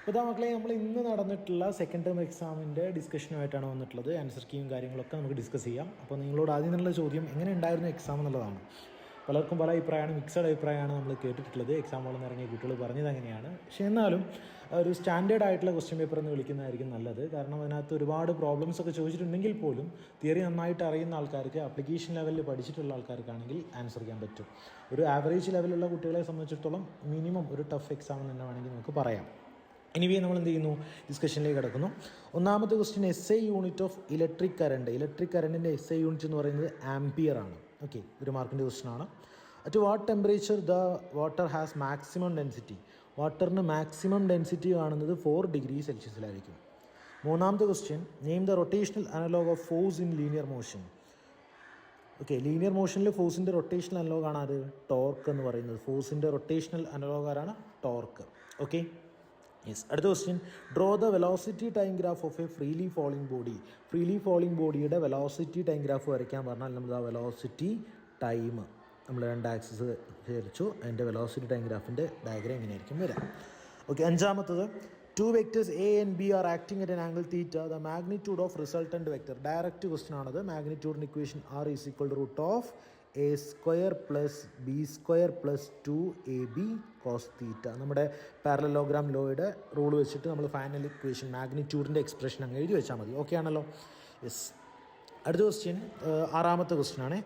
അപ്പോൾ ഇതാ മക്കളെ, നമ്മൾ ഇന്ന് നടന്നിട്ടുള്ള സെക്കൻഡ് ടേം എക്സാമിൻ്റെ ഡിസ്കഷനുമായിട്ടാണ് വന്നിട്ടുള്ളത്. ആൻസർ കീയും കാര്യങ്ങളൊക്കെ നമുക്ക് ഡിസ്കസ് ചെയ്യാം. അപ്പോൾ നിങ്ങളോട് ആദ്യം നിന്നുള്ള ചോദ്യം എങ്ങനെ ഉണ്ടായിരുന്നു എക്സാം എന്നുള്ളതാണ്. പലർക്കും പല അഭിപ്രായമാണ്, മിക്സഡ് അഭിപ്രായമാണ് നമ്മൾ കേട്ടിട്ടുള്ളത്. എക്സാം ഹോളിൽ നിന്ന് ഇറങ്ങിയ കുട്ടികൾ പറഞ്ഞത് അങ്ങനെയാണ്. പക്ഷേ എന്നാലും ഒരു സ്റ്റാൻഡേർഡ് ആയിട്ടുള്ള ക്വസ്റ്റ്യൻ പേപ്പർ എന്ന് വിളിക്കുന്നതായിരിക്കും നല്ലത്. കാരണം അതിനകത്ത് ഒരുപാട് പ്രോബ്ലംസ് ഒക്കെ ചോദിച്ചിട്ടുണ്ടെങ്കിൽ പോലും തിയറി നന്നായിട്ട് അറിയുന്ന ആൾക്കാർക്ക്, ആപ്ലിക്കേഷൻ ലെവലിൽ പഠിച്ചിട്ടുള്ള ആൾക്കാർക്കാണെങ്കിൽ ആൻസർ ചെയ്യാൻ പറ്റും. ഒരു ആവറേജ് ലെവലുള്ള കുട്ടികളെ സംബന്ധിച്ചിടത്തോളം മിനിമം ഒരു ടഫ് എക്സാം എന്ന് തന്നെ വേണമെങ്കിൽ നമുക്ക് പറയാം. എനിവേ നമ്മൾ എന്ത് ചെയ്യുന്നു, ഡിസ്കഷനിലേക്ക് കിടക്കുന്നു. ഒന്നാമത്തെ question SI unit of electric current. Electric കറണ്ടിൻ്റെ SI യൂണിറ്റ് എന്ന് പറയുന്നത് ആംപിയർ ആണ്. ഓക്കെ, ഒരു മാർക്കിൻ്റെ ക്വസ്റ്റ്യൻ ആണ്. At what temperature the water has maximum density. വാട്ടറിന് മാക്സിമം ഡെൻസിറ്റി കാണുന്നത് 4 ഡിഗ്രി സെൽഷ്യസിലായിരിക്കും. മൂന്നാമത്തെ question, name the rotational analog of force in linear motion. Okay, linear മോഷനിൽ ഫോഴ്സിൻ്റെ റൊട്ടേഷണൽ അനലോഗാണ് അത് ടോർക്ക് എന്ന് പറയുന്നത്. ഫോഴ്സിൻ്റെ റൊട്ടേഷണൽ അനലോഗാണ് ടോർക്ക്. Okay, yes. അടുത്ത question, draw the velocity time graph of a freely falling body. Freely falling ബോഡിയുടെ വെലോസിറ്റി ടൈം ഗ്രാഫ് വരയ്ക്കാൻ പറഞ്ഞാൽ നമ്മൾ ആ വെലോസിറ്റി ടൈം നമ്മൾ 2 ആക്സിസ് വിചാരിച്ചു, അതിൻ്റെ വെലോസിറ്റി ടൈം ഗ്രാഫിൻ്റെ ഡയഗ്രാം എങ്ങനെയായിരിക്കും വരാം. ഓക്കെ, അഞ്ചാമത്തത്, 2 vectors A and B are acting at an angle theta. The magnitude of resultant vector. Direct question ആണത്. മാഗ്നിറ്റ്യൂഡിന് equation R is equal to root of A square plus B square plus 2AB cos theta. നമ്മുടെ parallelogram ലോയുടെ rule വെച്ചിട്ട് നമ്മൾ final equation മാഗ്നിറ്റ്യൂഡിൻ്റെ expression അങ്ങ് എഴുതി വെച്ചാൽ മതി. Okay ആണല്ലോ? Yes. അടുത്ത ക്വസ്റ്റ്യൻ, ആറാമത്തെ ക്വസ്റ്റ്യൻ ആണ്.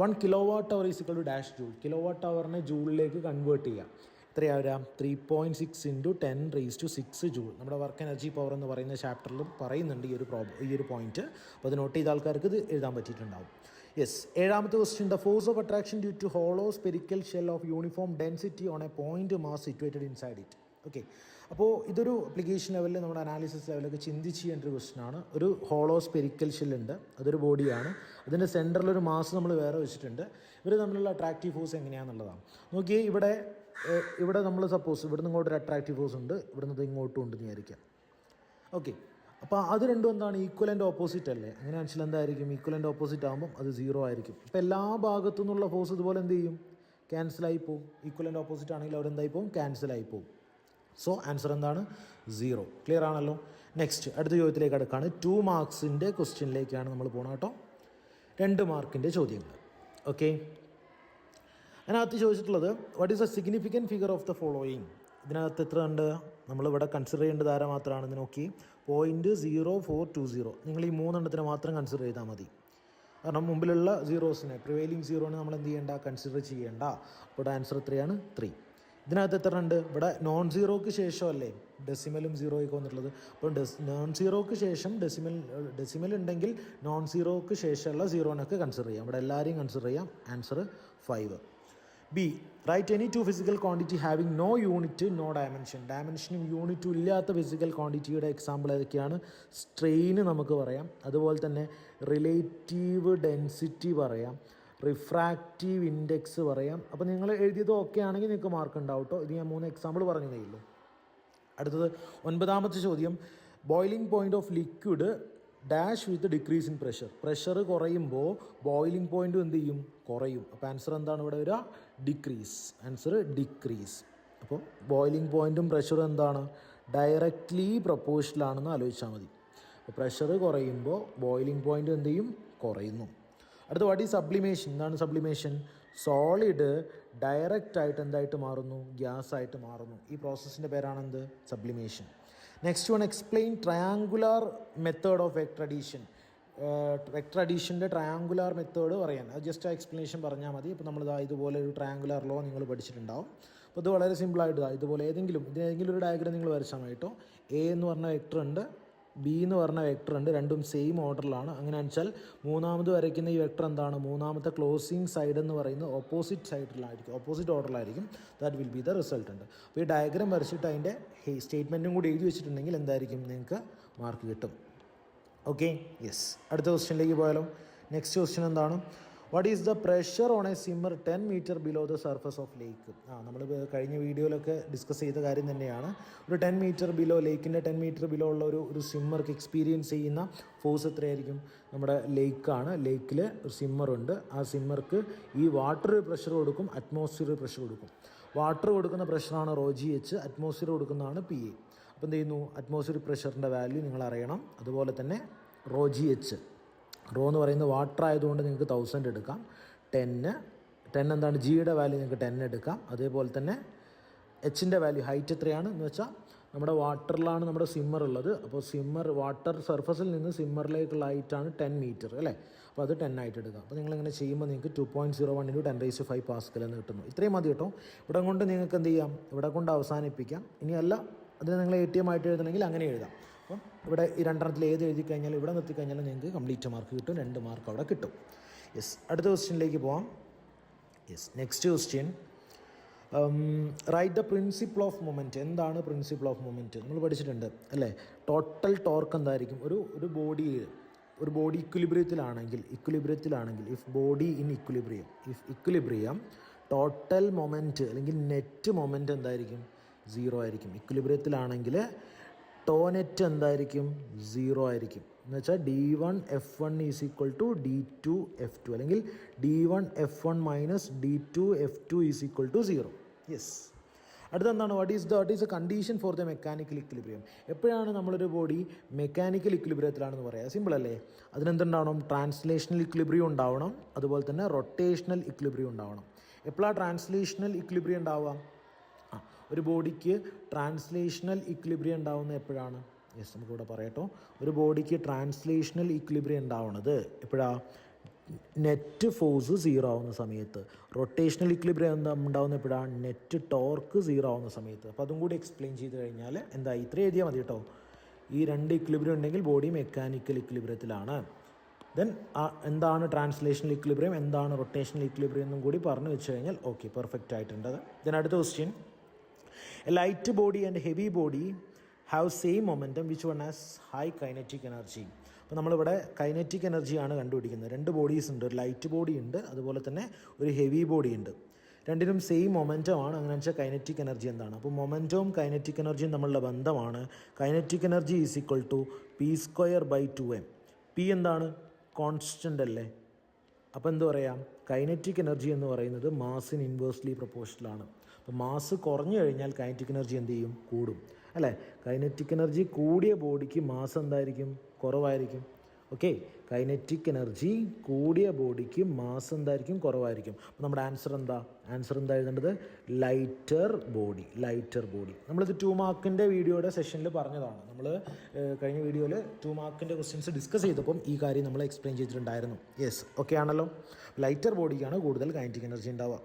1 kWh is equal to dash joule. Kilowatt അവറിനെ ജൂളിലേക്ക് കൺവേർട്ട് ചെയ്യാം. എത്രയാവരാം? 3.6 × 10⁻6 ജൂൾ. നമ്മുടെ വർക്ക് എനർജി പവർ എന്ന് പറയുന്ന ചാപ്റ്ററിൽ പറയുന്നുണ്ട് ഈ ഒരു പോയിന്റ്. അപ്പോൾ അത് നോട്ട് ചെയ്ത ആൾക്കാർക്ക് ഇത് എഴുതാൻ പറ്റിയിട്ടുണ്ടാവും. യെസ്. ഏഴാമത്തെ question, the force of attraction due to hollow spherical shell of uniform density on a point mass situated inside it. Okay, അപ്പോൾ ഇതൊരു അപ്ലിക്കേഷൻ ലെവലിൽ നമ്മുടെ അനാലിസിസ് ലെവലൊക്കെ ചിന്തിച്ച് ചെയ്യേണ്ട ഒരു ക്വസ്റ്റ്യൻ ആണ്. ഒരു ഹോളോ സ്പെരിക്കൽ ഷെല്ലുണ്ട്, അതൊരു ബോഡിയാണ്. അതിൻ്റെ സെൻറ്ററിലൊരു മാസ് നമ്മൾ വേറെ വെച്ചിട്ടുണ്ട്. ഇവർ തമ്മിലുള്ള അട്രാക്റ്റീവ് ഫോഴ്സ് എങ്ങനെയാണെന്നുള്ളതാണ്. നോക്കിയേ, ഇവിടെ നമ്മൾ സപ്പോസ് ഇവിടുന്ന് ഇങ്ങോട്ടൊരു അട്രാക്റ്റീവ് ഫോഴ്സ് ഉണ്ട്, ഇവിടുന്ന് ഇങ്ങോട്ടും ഉണ്ടെന്ന് വിചാരിക്കാം. ഓക്കെ, അപ്പോൾ അത് രണ്ടും എന്താണ്? ഈക്വലൻ്റ് ഓപ്പോസിറ്റ് അല്ലേ? അങ്ങനെ വെച്ചാൽ എന്തായിരിക്കും? ഈക്വലൻ്റ് ഓപ്പോസിറ്റ് ആകുമ്പം അത് 0 ആയിരിക്കും. ഇപ്പോൾ എല്ലാ ഭാഗത്തു നിന്നുള്ള ഫോഴ്സ് ഇതുപോലെ എന്ത് ചെയ്യും? ക്യാൻസലായി പോകും. ഈക്വലൻ്റ് ഓപ്പോസിറ്റ് ആണെങ്കിൽ അവരെന്തായി പോകും? ക്യാൻസലായി പോകും. സോ ആൻസർ എന്താണ്? 0. ക്ലിയർ ആണല്ലോ? നെക്സ്റ്റ് അടുത്ത ചോദ്യത്തിലേക്ക് അടുക്കാണ്. 2 മാർക്സിൻ്റെ ക്വസ്റ്റ്യനിലേക്കാണ് നമ്മൾ പോകണം കേട്ടോ. 2 മാർക്കിൻ്റെ ചോദ്യങ്ങൾ. ഓക്കെ, അതിനകത്ത് ചോദിച്ചിട്ടുള്ളത്, what is the significant figure of the following. ഇതിനകത്ത് എത്ര ഉണ്ട്? നമ്മളിവിടെ കൺസിഡർ ചെയ്യേണ്ടത് ആരാ മാത്രമാണെന്ന് നോക്കി. 0.0420. നിങ്ങൾ ഈ 3 എണ്ണത്തിന് മാത്രം കൺസിഡർ ചെയ്താൽ മതി. കാരണം മുമ്പിലുള്ള സീറോസിനെ, പ്രിവെയിലിംഗ് സീറോനെ നമ്മൾ എന്ത് ചെയ്യേണ്ട? കൺസിഡർ ചെയ്യേണ്ട. അപ്പോൾ ആൻസർ എത്രയാണ്? 3. ഇതിനകത്ത് എത്ര ഉണ്ട്? ഇവിടെ നോൺ സീറോക്ക് ശേഷമല്ലേ ഡെസിമലും സീറോയൊക്കെ വന്നിട്ടുള്ളത്. അപ്പോൾ നോൺ സീറോക്ക് ശേഷം ഡെസിമൽ ഉണ്ടെങ്കിൽ നോൺ സീറോക്ക് ശേഷമുള്ള സീറോനൊക്കെ കൺസിഡർ ചെയ്യാം. ഇവിടെ എല്ലാവരെയും കൺസിഡർ ചെയ്യാം. Answer 5. B, write any 2 physical quantity having no unit, no dimension. ഡയമെൻഷനും യൂണിറ്റും ഇല്ലാത്ത ഫിസിക്കൽ ക്വാണ്ടിറ്റിയുടെ എക്സാമ്പിൾ ഏതൊക്കെയാണ്? സ്ട്രെയിന് നമുക്ക് പറയാം, അതുപോലെ തന്നെ റിലേറ്റീവ് ഡെൻസിറ്റി പറയാം, റിഫ്രാക്റ്റീവ് ഇൻഡെക്സ് പറയാം. അപ്പോൾ നിങ്ങൾ എഴുതിയത് ഓക്കെ ആണെങ്കിൽ നിങ്ങൾക്ക് മാർക്ക് ഉണ്ടാവും കേട്ടോ. ഇത് ഞാൻ 3 എക്സാമ്പിൾ പറഞ്ഞതേ ഉള്ളൂ. അടുത്തത് 9ാമത്തെ ചോദ്യം, boiling point of liquid dash with decrease in pressure. Pressure കുറയുമ്പോൾ ബോയിലിംഗ് പോയിൻറ്റും എന്ത് ചെയ്യും? കുറയും. അപ്പോൾ ആൻസർ എന്താണ് ഇവിടെ വരിക? ഡിക്രീസ്. Answer decrease. അപ്പോൾ ബോയിലിംഗ് പോയിൻറ്റും പ്രഷറും എന്താണ്? ഡയറക്റ്റ്ലി പ്രൊപ്പോർഷണൽ ആണെന്ന് ആലോചിച്ചാൽ മതി. അപ്പോൾ പ്രഷർ കുറയുമ്പോൾ ബോയിലിംഗ് പോയിൻറ്റും എന്ത് ചെയ്യും? കുറയുന്നു. അടുത്ത, വാട്ട് ഈസ് സബ്ലിമേഷൻ. എന്താണ് സബ്ലിമേഷൻ? സോളിഡ് ഡയറക്റ്റ് ആയിട്ട് എന്തായിട്ട് മാറുന്നു? ഗ്യാസ് ആയിട്ട് മാറുന്നു. ഈ പ്രോസസ്സിൻ്റെ പേരാണെന്ത്? Sublimation. Next one, explain triangular method of vector addition. Vector അഡീഷൻ്റെ ട്രയാങ്കുലാർ മെത്തേഡ് പറയാൻ അത് ജസ്റ്റ് ആ എക്സ്പ്ലനേഷൻ പറഞ്ഞാൽ മതി. ഇപ്പോൾ നമ്മൾ ഇതുപോലെ ഒരു ട്രയാങ്കുലാർ ലോ നിങ്ങൾ പഠിച്ചിട്ടുണ്ടാവും. അപ്പോൾ ഇത് വളരെ സിമ്പിളായിട്ട് ഇതുപോലെ ഇതിനേതെങ്കിലും ഒരു ഡയഗ്രം നിങ്ങൾ വരച്ചാൽ മതി കേട്ടോ. എ എന്ന് പറഞ്ഞ വെക്ടർ ഉണ്ട്, ബി എന്ന് പറഞ്ഞ വെക്ടർ ഉണ്ട്, രണ്ടും സെയിം ഓർഡറിലാണ്. അങ്ങനെ വെച്ചാൽ മൂന്നാമത് വരയ്ക്കുന്ന ഈ വെക്ടർ എന്താണ്? മൂന്നാമത്തെ ക്ലോസിങ് സൈഡ് എന്ന് പറയുന്നത് ഓപ്പോസിറ്റ് ഓർഡറിലായിരിക്കും. That will be the resultant. അപ്പോൾ ഈ ഡയഗ്രാം വരച്ചിട്ട് അതിൻ്റെ സ്റ്റേറ്റ്മെൻറ്റും കൂടി എഴുതി വെച്ചിട്ടുണ്ടെങ്കിൽ എന്തായിരിക്കും? നിങ്ങൾക്ക് മാർക്ക് കിട്ടും. Okay, yes. അടുത്ത ക്വസ്റ്റ്യനിലേക്ക് പോയാലോ. നെക്സ്റ്റ് ക്വസ്റ്റ്യൻ എന്താണ്? What is the pressure on a swimmer 10 metre below the surface of lake. നമ്മൾ കഴിഞ്ഞ വീഡിയോയിലൊക്കെ ഡിസ്കസ് ചെയ്ത കാര്യം തന്നെയാണ്. ഒരു 10 മീറ്റർ ബിലോ, ലേക്കിൻ്റെ 10 മീറ്റർ ബിലോ ഉള്ള ഒരു സിമ്മർക്ക് എക്സ്പീരിയൻസ് ചെയ്യുന്ന ഫോഴ്സ് എത്രയായിരിക്കും? നമ്മുടെ ലേക്കാണ്. ലേക്കിൽ ഒരു സിമ്മറുണ്ട്. ആ സിമ്മർക്ക് ഈ വാട്ടർ പ്രഷർ കൊടുക്കും, അറ്റ്മോസ്ഫിയർ പ്രഷർ കൊടുക്കും. വാട്ടർ കൊടുക്കുന്ന പ്രഷറാണ് റോ ജി എച്ച്, അറ്റ്മോസ്ഫിയർ കൊടുക്കുന്നതാണ് പി എ. അപ്പോൾ എന്ത് ചെയ്യുന്നു, അറ്റ്മോസ്ഫിയർ പ്രഷറിൻ്റെ വാല്യൂ നിങ്ങൾ അറിയണം. അതുപോലെ തന്നെ റോ ജി എച്ച്, റോ എന്ന് പറയുന്നത് വാട്ടർ ആയതുകൊണ്ട് നിങ്ങൾക്ക് 1000 എടുക്കാം. 10 എന്താണ്, ജിയുടെ വാല്യൂ നിങ്ങൾക്ക് 10 എടുക്കാം. അതേപോലെ തന്നെ എച്ചിൻ്റെ വാല്യൂ ഹൈറ്റ് എത്രയാണ് എന്ന് വെച്ചാൽ നമ്മുടെ വാട്ടറിലാണ് നമ്മുടെ സിമ്മർ ഉള്ളത്. അപ്പോൾ സിമ്മർ വാട്ടർ സർഫസിൽ നിന്ന് സിമ്മറിലേക്കുള്ള ഹൈറ്റാണ് 10 മീറ്റർ അല്ലേ. അപ്പോൾ അത് 10 ആയിട്ട് എടുക്കാം. അപ്പോൾ നിങ്ങളിങ്ങനെ ചെയ്യുമ്പോൾ നിങ്ങൾക്ക് 2.01 × 10⁵ പാസ്കൽ എന്ന് കിട്ടുന്നു. ഇത്രയും മതി കേട്ടോ. ഇവിടെ കൊണ്ട് നിങ്ങൾക്ക് എന്ത് ചെയ്യാം, ഇവിടെ കൊണ്ട് അവസാനിപ്പിക്കാം. ഇനിയല്ല അതിന് നിങ്ങൾ ATM ആയിട്ട് എഴുതണമെങ്കിൽ അങ്ങനെ എഴുതാം. അപ്പം ഇവിടെ ഈ രണ്ടെണ്ണത്തിൽ ഏത് എഴുതി കഴിഞ്ഞാൽ ഇവിടെ നിർത്തിക്കഴിഞ്ഞാൽ നിങ്ങൾക്ക് കംപ്ലീറ്റ് മാർക്ക് കിട്ടും, 2 മാർക്ക് അവിടെ കിട്ടും. യെസ്, അടുത്ത ക്വസ്റ്റ്യനിലേക്ക് പോവാം. Yes, next question, write the principle of moment. എന്താണ് പ്രിൻസിപ്പിൾ ഓഫ് മൊമെൻറ്റ്? നമ്മൾ പഠിച്ചിട്ടുണ്ട് അല്ലേ. ടോട്ടൽ ടോർക്ക് എന്തായിരിക്കും, ഒരു ബോഡി ഇക്വിലിബ്രിയത്തിലാണെങ്കിൽ if body in equilibrium total moment അല്ലെങ്കിൽ നെറ്റ് മൊമെൻറ്റ് എന്തായിരിക്കും, 0 ആയിരിക്കും. ഇക്വിലിബ്രിയത്തിലാണെങ്കിൽ ടോ നെറ്റ് എന്തായിരിക്കും, 0 ആയിരിക്കും. എന്ന് വെച്ചാൽ d1f1 = d2f2 അല്ലെങ്കിൽ d1f1 - d2f2 = 0. യെസ്, അടുത്തെന്താണ്, what is a condition for the mechanical equilibrium? എപ്പോഴാണ് നമ്മളൊരു ബോഡി മെക്കാനിക്കൽ ഇക്വിലിബ്രിയത്തിലാണെന്ന് പറയുക? സിമ്പിൾ അല്ലേ. അതിനെന്തുണ്ടാവണം, ട്രാൻസ്ലേഷണൽ ഇക്വിലിബ്രിയം ഉണ്ടാവണം, അതുപോലെ തന്നെ റൊട്ടേഷണൽ ഇക്വിലിബ്രിയം ഉണ്ടാവണം. എപ്പോഴാണ് ട്രാൻസ്ലേഷണൽ ഇക്വിലിബ്രിയം ഉണ്ടാവുക? ഒരു ബോഡിക്ക് ട്രാൻസ്ലേഷണൽ ഇക്വിലിബ്രിയം ഉണ്ടാവുന്നത് എപ്പോഴാണ്? യെസ്, നമുക്കിവിടെ പറയട്ടോ. ഒരു ബോഡിക്ക് ട്രാൻസ്ലേഷണൽ ഇക്വിലിബ്രിയം ഉണ്ടാവുന്നത് എപ്പോഴാണ്? നെറ്റ് ഫോഴ്സ് 0 ആവുന്ന സമയത്ത്. റൊട്ടേഷണൽ ഇക്വിലിബ്രിയം ഉണ്ടാവുന്ന എപ്പോഴാണ്? നെറ്റ് ടോർക്ക് 0 ആവുന്ന സമയത്ത്. അപ്പോൾ അതും കൂടി എക്സ്പ്ലെയിൻ ചെയ്ത് കഴിഞ്ഞാൽ എന്താ, ഇത്ര എഴുതിയാൽ മതി കേട്ടോ. ഈ 2 ഇക്വിലിബ്രിയം ഉണ്ടെങ്കിൽ ബോഡി മെക്കാനിക്കൽ ഇക്വിലിബ്രിയത്തിലാണ്. ദെൻ എന്താണ് ട്രാൻസ്ലേഷണൽ ഇക്വിലിബ്രിയം, എന്താണ് റൊട്ടേഷണൽ ഇക്വിലിബ്രിയം എന്നും കൂടി പറഞ്ഞു വെച്ച് കഴിഞ്ഞാൽ ഓക്കെ, പെർഫെക്റ്റ് ആയിട്ടുണ്ട്. ദെൻ അടുത്ത question, A light body and heavy body have same momentum which one has high kinetic energy. അപ്പോൾ നമ്മളിവിടെ കൈനറ്റിക് എനർജിയാണ് കണ്ടുപിടിക്കുന്നത്. 2 ബോഡീസ് ഉണ്ട്, ഒരു ലൈറ്റ് ബോഡി ഉണ്ട്, അതുപോലെ തന്നെ ഒരു ഹെവി ബോഡി ഉണ്ട്. രണ്ടിനും സെയിം മൊമെൻറ്റം ആണ്. അങ്ങനെ വെച്ചാൽ കൈനറ്റിക് എനർജി എന്താണ്? അപ്പോൾ മൊമെൻറ്റവും കൈനറ്റിക് എനർജിയും തമ്മിലുള്ള ബന്ധമാണ് കൈനറ്റിക് എനർജി = p²/2m. പി എന്താണ്, കോൺസ്റ്റൻ്റ് അല്ലേ. അപ്പോൾ എന്ത് പറയാം, കൈനറ്റിക് എനർജി എന്ന് പറയുന്നത് മാസിന് ഇൻവേഴ്സ്ലി പ്രൊപ്പോർഷണലാണ്. അപ്പോൾ മാസ് കുറഞ്ഞു കഴിഞ്ഞാൽ കൈനറ്റിക് എനർജി എന്ത് ചെയ്യും, കൂടും അല്ലേ. കൈനറ്റിക് എനർജി കൂടിയ ബോഡിക്ക് മാസ് എന്തായിരിക്കും, കുറവായിരിക്കും. ഓക്കെ, കൈനറ്റിക് എനർജി കൂടിയ ബോഡിക്ക് മാസ് എന്തായിരിക്കും, കുറവായിരിക്കും. അപ്പോൾ നമ്മുടെ ആൻസർ എന്താ എഴുതേണ്ടത്? Lighter body. നമ്മളിത് 2 മാർക്കിൻ്റെ വീഡിയോയുടെ സെഷനിൽ പറഞ്ഞതാണ്. നമ്മൾ കഴിഞ്ഞ വീഡിയോയിൽ 2 മാർക്കിൻ്റെ ക്വസ്റ്റ്യൻസ് ഡിസ്കസ് ചെയ്തപ്പം ഈ കാര്യം നമ്മൾ എക്സ്പ്ലെയിൻ ചെയ്തിട്ടുണ്ടായിരുന്നു. യെസ്, ഓക്കെ ആണല്ലോ. ലൈറ്റർ ബോഡിക്കാണ് കൂടുതൽ കൈനറ്റിക് എനർജി ഉണ്ടാവുക.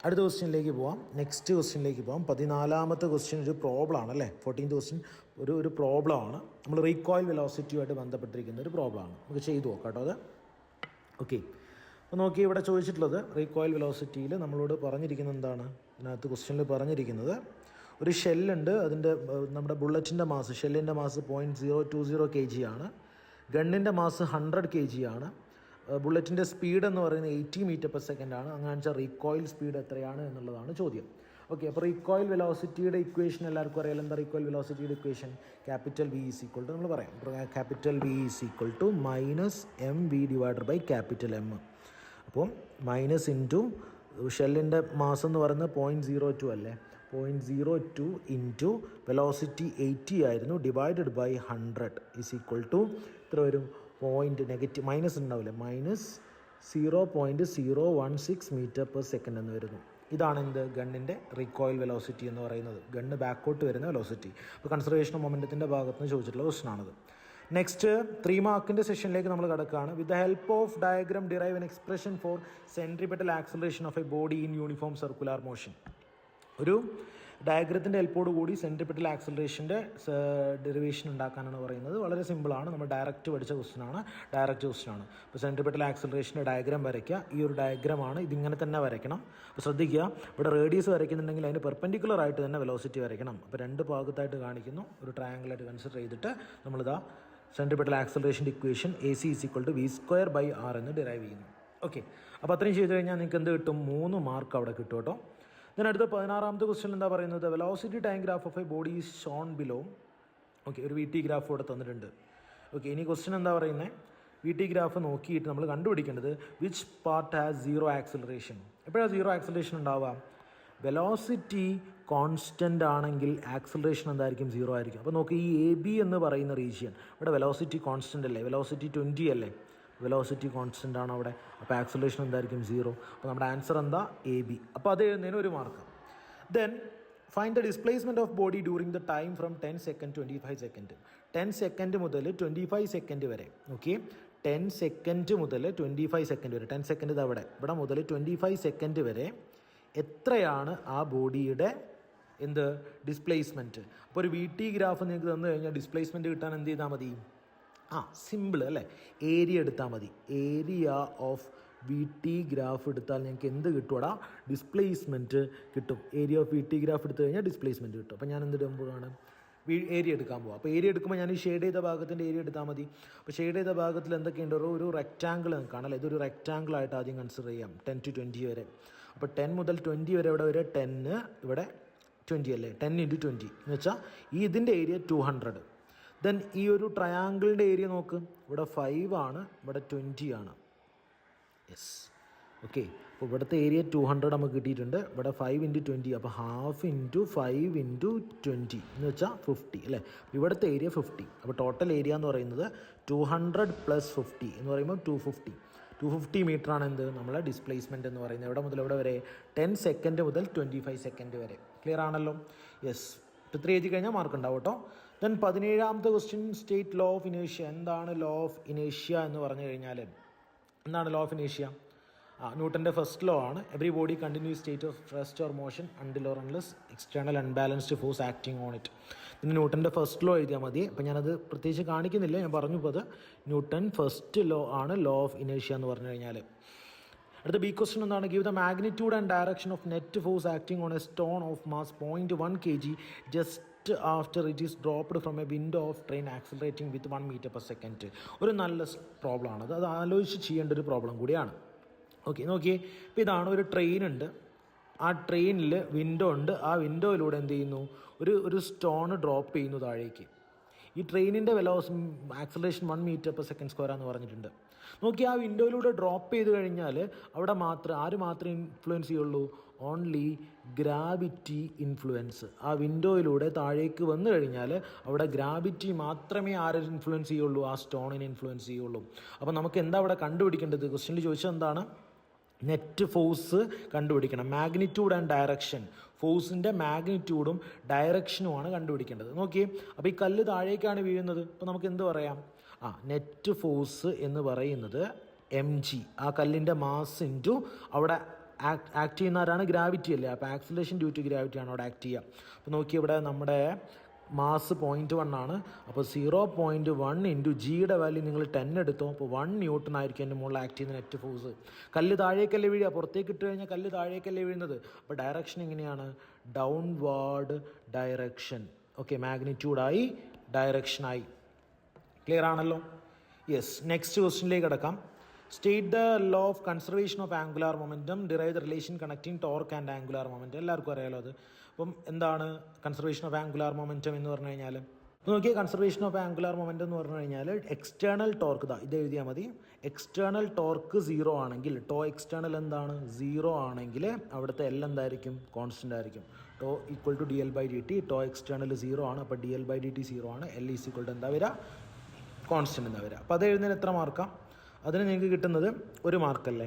അടുത്ത ക്വസ്റ്റ്യനിലേക്ക് പോവാം. നെക്സ്റ്റ് ക്വസ്റ്റ്യനിലേക്ക് പോവാം. 14ാമത്തെ ക്വസ്റ്റ്യൻ ഒരു പ്രോബ്ലം ആണ് അല്ലേ. 14th ക്വസ്റ്റ്യൻ ഒരു പ്രോബ്ലം ആണ്. നമ്മൾ റീകോയിൽ വെലോസിറ്റിയുമായിട്ട് ബന്ധപ്പെട്ടിരിക്കുന്ന ഒരു പ്രോബ്ലം ആണ്. നമുക്ക് ചെയ്തു നോക്കാം കേട്ടോ അത്. ഓക്കെ, അപ്പോൾ നോക്കി ഇവിടെ ചോദിച്ചിട്ടുള്ളത് റീകോയിൽ വെലോസിറ്റിയിൽ നമ്മളോട് പറഞ്ഞിരിക്കുന്നത് എന്താണ്? ഇതിനകത്ത് ക്വസ്റ്റ്യനിൽ പറഞ്ഞിരിക്കുന്നത് ഒരു ഷെല്ലുണ്ട്, അതിൻ്റെ നമ്മുടെ ബുള്ളറ്റിൻ്റെ മാസ്, ഷെല്ലിൻ്റെ മാസ് 0.020 kg ആണ്. ഗണ്ണിൻ്റെ മാസ് 100 kg ആണ്. ബുള്ളറ്റിൻ്റെ സ്പീഡ് എന്ന് പറയുന്നത് 80 m/s ആണ്. അങ്ങനെ വെച്ചാൽ റീകോയിൽ സ്പീഡ് എത്രയാണ് എന്നുള്ളതാണ് ചോദ്യം. ഓക്കെ, അപ്പോൾ റീകോയിൽ വെലോസിറ്റിയുടെ ഇക്വേഷൻ എല്ലാവർക്കും അറിയാലോ. എന്താ റീകോയിൽ വെലോസിറ്റിയുടെ ഇക്വേഷൻ? ക്യാപിറ്റൽ V = നമ്മൾ പറയാം, ക്യാപിറ്റൽ V = -mv/M. അപ്പോൾ മൈനസ് ഇൻറ്റു ഷെല്ലിൻ്റെ മാസം എന്ന് പറയുന്നത് 0.02 അല്ലേ. 0.02 ഇൻറ്റു വെലോസിറ്റി 80 ആയിരുന്നു, ഡിവൈഡഡ് ബൈ 100 = ഇത്ര വരും. നെഗറ്റീവ് മൈനസ് ഉണ്ടാവില്ല, -0.016 m/s എന്ന് വരുന്നു. ഇതാണ് എന്ത്, ഗണ്ണിൻ്റെ റീകോയിൽ വെലോസിറ്റി എന്ന് പറയുന്നത്. ഗണ്ണ് ബാക്കോട്ട് വരുന്ന വെലോസിറ്റി. അപ്പോൾ കൺസർവേഷൻ ഓഫ് മൊമെൻറ്റത്തിൻ്റെ ഭാഗത്ത് നിന്ന് ചോദിച്ചിട്ടുള്ള ക്വസ്റ്റൻ ആണത്. നെക്സ്റ്റ് 3 മാർക്കിൻ്റെ സെഷനിലേക്ക് നമ്മൾ കിടക്കുകയാണ്. വിത്ത് the help of diagram derive an expression four centripetal acceleration of A body in uniform circular motion. ഒരു ഡയഗ്രത്തിൻ്റെ ഹെൽപ്പോട് കൂടി സെൻട്രിപെറ്റൽ ആക്സലറേഷൻ്റെ ഡെറിവേഷൻ ഉണ്ടാക്കാനാണ് പറയുന്നത്. വളരെ സിമ്പിളാണ്, നമ്മൾ ഡയറക്റ്റ് പഠിച്ച ക്വസ്റ്റനാണ്. അപ്പോൾ സെൻട്രിപെറ്റൽ ആക്സലറേഷൻ്റെ ഡയഗ്രാം വരയ്ക്കുക. ഈ ഒരു ഡയഗ്രാമാണ്, ഇതിങ്ങനെ തന്നെ വരയ്ക്കണം. അപ്പോൾ ശ്രദ്ധിക്കുക, ഇവിടെ റേഡിയസ് വരയ്ക്കുന്നുണ്ടെങ്കിൽ അതിന് പെർപെൻഡിക്കുലർ ആയിട്ട് തന്നെ വെലോസിറ്റി വരയ്ക്കണം. അപ്പോൾ 2 ഭാഗത്തായിട്ട് കാണിക്കുന്നു, ഒരു ട്രയാങ്കിളായിട്ട് കൺസിഡർ ചെയ്തിട്ട് നമ്മളിതാ സെൻട്രിപെറ്റൽ ആക്സലറേഷൻ്റെ ഇക്വേഷൻ AC = v²/r എന്ന് ഡിറൈവ് ചെയ്യുന്നു. ഓക്കെ, അപ്പോൾ അത്രയും ചെയ്ത് കഴിഞ്ഞാൽ നിങ്ങൾക്ക് എന്ത് കിട്ടും? 3 മാർക്ക് അവിടെ കിട്ടും കേട്ടോ. അടുത്ത 16ാമത്തെ ക്വസ്റ്റ്യൻ എന്താ പറയുന്നത്? Velocity time graph of A body is shown below. Okay, ഒരു VT ഗ്രാഫ് ഇവിടെ തന്നിട്ടുണ്ട്. ഓക്കെ, ഇനി ക്വസ്റ്റ്യൻ എന്താ പറയുന്നത്? VT ഗ്രാഫ് നോക്കിയിട്ട് നമ്മൾ കണ്ടുപിടിക്കേണ്ടത് വിച്ച് പാർട്ട് ഹാസ് 0 ആക്സലറേഷൻ. എപ്പോഴാണ് 0 ആക്സലറേഷൻ ഉണ്ടാവുക? വെലോസിറ്റി കോൺസ്റ്റൻ്റ് ആണെങ്കിൽ ആക്സിലറേഷൻ എന്തായിരിക്കും 0 ആയിരിക്കും. അപ്പോൾ നോക്ക് ഈ എ ബി എന്ന് പറയുന്ന റീജിയൻ ഇവിടെ വെലോസിറ്റി കോൺസ്റ്റൻ്റ് അല്ലേ, വെലോസിറ്റി 20 അല്ലേ, വെലോസിറ്റി കോൺസ്റ്റൻ്റ് ആണ് അവിടെ. അപ്പോൾ ആക്സിലറേഷൻ എന്തായിരിക്കും 0. അപ്പോൾ നമ്മുടെ ആൻസർ എന്താ എ ബി. അപ്പോൾ അത് എഴുതുന്നതിന് ഒരു mark. Then find the displacement of body during the time from 10 second 25 second. 10 second മുതൽ 25 സെക്കൻഡ് വരെ. ഓക്കെ, 10 സെക്കൻഡ് മുതൽ 25 സെക്കൻഡ് വരെ. 10 സെക്കൻഡ് ഇത് ഇവിടെ മുതൽ 25 സെക്കൻഡ് വരെ എത്രയാണ് ആ ബോഡിയുടെ ഡിസ്പ്ലേസ്മെൻറ്റ്. അപ്പോൾ ഒരു വി ടി ഗ്രാഫ് നിങ്ങൾക്ക് തന്നു കഴിഞ്ഞാൽ ഡിസ്പ്ലേസ്മെൻറ്റ് കിട്ടാൻ എന്ത് ചെയ്താൽ മതി? സിമ്പിൾ അല്ലേ, ഏരിയ എടുത്താൽ മതി. Area of V T graph എടുത്താൽ നിങ്ങൾക്ക് എന്ത് കിട്ടുമടാ? ഡിസ്പ്ലേസ്മെൻറ്റ് കിട്ടും. Area of V T graph എടുത്തു കഴിഞ്ഞാൽ ഡിസ്പ്ലേസ്മെൻറ്റ് കിട്ടും. അപ്പോൾ ഞാൻ എന്ത് ഇടുമ്പോഴാണ് ഏരിയ എടുക്കാൻ പോകുക. അപ്പോൾ ഏരിയ എടുക്കുമ്പോൾ ഞാൻ ഈ ഷെയ്ഡ് ചെയ്ത ഭാഗത്തിൻ്റെ ഏരിയ എടുത്താൽ മതി. അപ്പോൾ ഷെയ്ഡ് ചെയ്ത ഭാഗത്തിൽ എന്തൊക്കെയുണ്ട്? ഒരു റെക്റ്റാങ്കിൾ കാണാം. ഇതൊരു റെക്റ്റാങ്കിൾ ആയിട്ട് ആദ്യം കൺസിഡർ ചെയ്യാം. 10 to 20 വരെ. അപ്പോൾ 10 മുതൽ 20 വരെ ഇവിടെ 10 ഇവിടെ 20 അല്ലേ, 10 into 20 എന്ന് വെച്ചാൽ ഇതിൻ്റെ ഏരിയ 200. ദെൻ ഈ ഒരു ട്രയാങ്കിളിൻ്റെ ഏരിയ നോക്ക്, ഇവിടെ 5 ആണ്, ഇവിടെ 20 ആണ്. Yes, okay. അപ്പോൾ ഇവിടുത്തെ ഏരിയ 200 നമുക്ക് കിട്ടിയിട്ടുണ്ട്. ഇവിടെ 5 into 20, അപ്പോൾ 1/2 into 5 into 20 എന്ന് വെച്ചാൽ 50 അല്ലേ. ഇവിടുത്തെ ഏരിയ 50. അപ്പോൾ ടോട്ടൽ ഏരിയ എന്ന് പറയുന്നത് 200 + 50 എന്ന് പറയുമ്പോൾ 250 മീറ്ററാണ് നമ്മളെ ഡിസ്പ്ലേസ്മെൻറ്റ് എന്ന് പറയുന്നത്. ഇവിടെ മുതൽ ഇവിടെ വരെ 10 സെക്കൻഡ് മുതൽ 25 സെക്കൻഡ് വരെ. ക്ലിയർ ആണല്ലോ? യെസ്. ഇത്ര എഴുതി കഴിഞ്ഞാൽ മാർക്ക് ഉണ്ടാവും കേട്ടോ. ദെൻ 17ാമത്തെ ക്വസ്റ്റ്യൻ, സ്റ്റേറ്റ് ലോ ഓഫ് ഇനേഷ്യ. എന്താണ് ലോ ഓഫ് ഇനേഷ്യ എന്ന് പറഞ്ഞു കഴിഞ്ഞാൽ? എന്താണ് ലോ ഓഫ് ഇനേഷ്യ? ന്യൂട്ടൻ്റെ ഫസ്റ്റ് ലോ ആണ്. Every body continues state of rest or motion until or unless external unbalanced force acting on it. പിന്നെ ന്യൂട്ടൻ്റെ ഫസ്റ്റ് ലോ എഴുതിയാൽ മതി. അപ്പോൾ ഞാനത് പ്രത്യേകിച്ച് കാണിക്കുന്നില്ല, ഞാൻ പറഞ്ഞു ഇപ്പോൾ അത് ന്യൂട്ടൺ ഫസ്റ്റ് ലോ ആണ് ലോ ഓഫ് ഇനേഷ്യ എന്ന് പറഞ്ഞു കഴിഞ്ഞാൽ. അടുത്ത ബി ക്വസ്റ്റ്യൻ എന്താണ്? Give the magnitude and direction of net force acting on A stone of mass 0.1 kg just after it is dropped from A window of train accelerating with 1 meter/second. ഒരു നല്ല problem ആണ് അത് ആലോചിച്ച് ചെയ്യേണ്ട ഒരു problem കൂടിയാണ്. Okay, നോക്കിയേ. ഇപ്പോൾ ഇതാണ് ഒരു ട്രെയിൻ ഉണ്ട്. ആ ട്രെയിനിൽ വിൻഡോ ഉണ്ട്. ആ വിൻഡോയിലൂടെ എന്ത് ചെയ്യുന്നു? ഒരു സ്റ്റോൺ ഡ്രോപ്പ് ചെയ്യുന്നു താഴേക്ക്. ഈ ട്രെയിനിൻ്റെ ആക്സിലറേഷൻ 1 meter/second² എന്ന് പറഞ്ഞിട്ടുണ്ട്. നോക്കി, ആ വിൻഡോയിലൂടെ ഡ്രോപ്പ് ചെയ്ത് കഴിഞ്ഞാൽ അവിടെ ആര് മാത്രമേ ഇൻഫ്ലുവൻസ് ചെയ്യുള്ളൂ? Only gravity influence. ആ വിൻഡോയിലൂടെ താഴേക്ക് വന്നു കഴിഞ്ഞാൽ അവിടെ ഗ്രാവിറ്റി മാത്രമേ ആരെ ഇൻഫ്ലുവൻസ് ചെയ്യുള്ളൂ? ആ സ്റ്റോണിനെ ഇൻഫ്ലുവൻസ് ചെയ്യുള്ളൂ. അപ്പോൾ നമുക്ക് എന്താ അവിടെ കണ്ടുപിടിക്കേണ്ടത്? ക്വസ്റ്റ്യനിൽ ചോദിച്ചത് എന്താണ്? നെറ്റ് ഫോഴ്സ് കണ്ടുപിടിക്കണം. Magnitude and direction. ഫോഴ്സിൻ്റെ മാഗ്നിറ്റ്യൂഡും ഡയറക്ഷനുമാണ് കണ്ടുപിടിക്കേണ്ടത്. നോക്കിയേ, അപ്പോൾ ഈ കല്ല് താഴേക്കാണ് വീഴുന്നത്. അപ്പോൾ നമുക്ക് എന്ത് പറയാം? നെറ്റ് ഫോഴ്സ് എന്ന് പറയുന്നത് mg. ആ കല്ലിൻ്റെ മാസ് ഇൻറ്റു അവിടെ ആക്ട് ചെയ്യുന്ന ആരാണ്? ഗ്രാവിറ്റി അല്ലേ. അപ്പോൾ ആക്സിലറേഷൻ ഡ്യൂ ടു ഗ്രാവിറ്റി ആണ് അവിടെ ആക്ട് ചെയ്യുക. അപ്പോൾ നോക്കി, ഇവിടെ നമ്മുടെ മാസ് 0.1 ആണ്. അപ്പോൾ 0.1 ഇൻറ്റു ജിയുടെ വാല്യൂ നിങ്ങൾ 10 എടുത്തോ. അപ്പോൾ 1 Newton ആയിരിക്കും എൻ്റെ മുകളിൽ ആക്ട് ചെയ്യുന്ന നെറ്റ് ഫോഴ്സ്. കല്ല് താഴേക്കല്ലേ വീഴുക, പുറത്തേക്ക് ഇട്ട് കഴിഞ്ഞാൽ കല്ല് താഴേക്കല്ലേ വീഴുന്നത്. അപ്പോൾ ഡയറക്ഷൻ എങ്ങനെയാണ്? Downward direction. ഓക്കെ, മാഗ്നിറ്റ്യൂഡായി ഡയറക്ഷനായി. ക്ലിയർ ആണല്ലോ? യെസ്. നെക്സ്റ്റ് ക്വസ്റ്റ്യനിലേക്ക് കിടക്കാം. State the law of conservation of angular momentum, derive the relation connecting torque and angular momentum. എല്ലാവർക്കും അറിയാലോ അത്. അപ്പം എന്താണ് കൺസർവേഷൻ ഓഫ് ആംഗുലാർ മൊമെൻറ്റം എന്ന് പറഞ്ഞു കഴിഞ്ഞാൽ? നോക്കിയാൽ കൺസർവേഷൻ ഓഫ് ആംഗുലാർ മൊമെൻറ്റം എന്ന് പറഞ്ഞു കഴിഞ്ഞാൽ എക്സ്റ്റേണൽ ടോർക്ക്, ഇത് എഴുതിയാൽ മതി. എക്സ്റ്റേണൽ ടോർക്ക് 0 ആണെങ്കിൽ, ടോ എക്സ്റ്റേണൽ എന്താണ്? 0 ആണെങ്കിൽ അവിടുത്തെ എൽ എന്തായിരിക്കും? കോൺസ്റ്റൻ്റ് ആയിരിക്കും. Tau equal to dl/dt. Tau external 0 ആണ്. അപ്പോൾ dl/dt 0 ആണ്. എൽ ഈസ് ഈക്വൽ ടു എന്താ വരിക? കോൺസ്റ്റൻ്റ് എന്താ വരിക. അപ്പോൾ അത് എഴുതുന്നതിന് എത്ര മാർക്കാം? അതിന് നിങ്ങൾക്ക് കിട്ടുന്നത് 1 മാർക്കല്ലേ.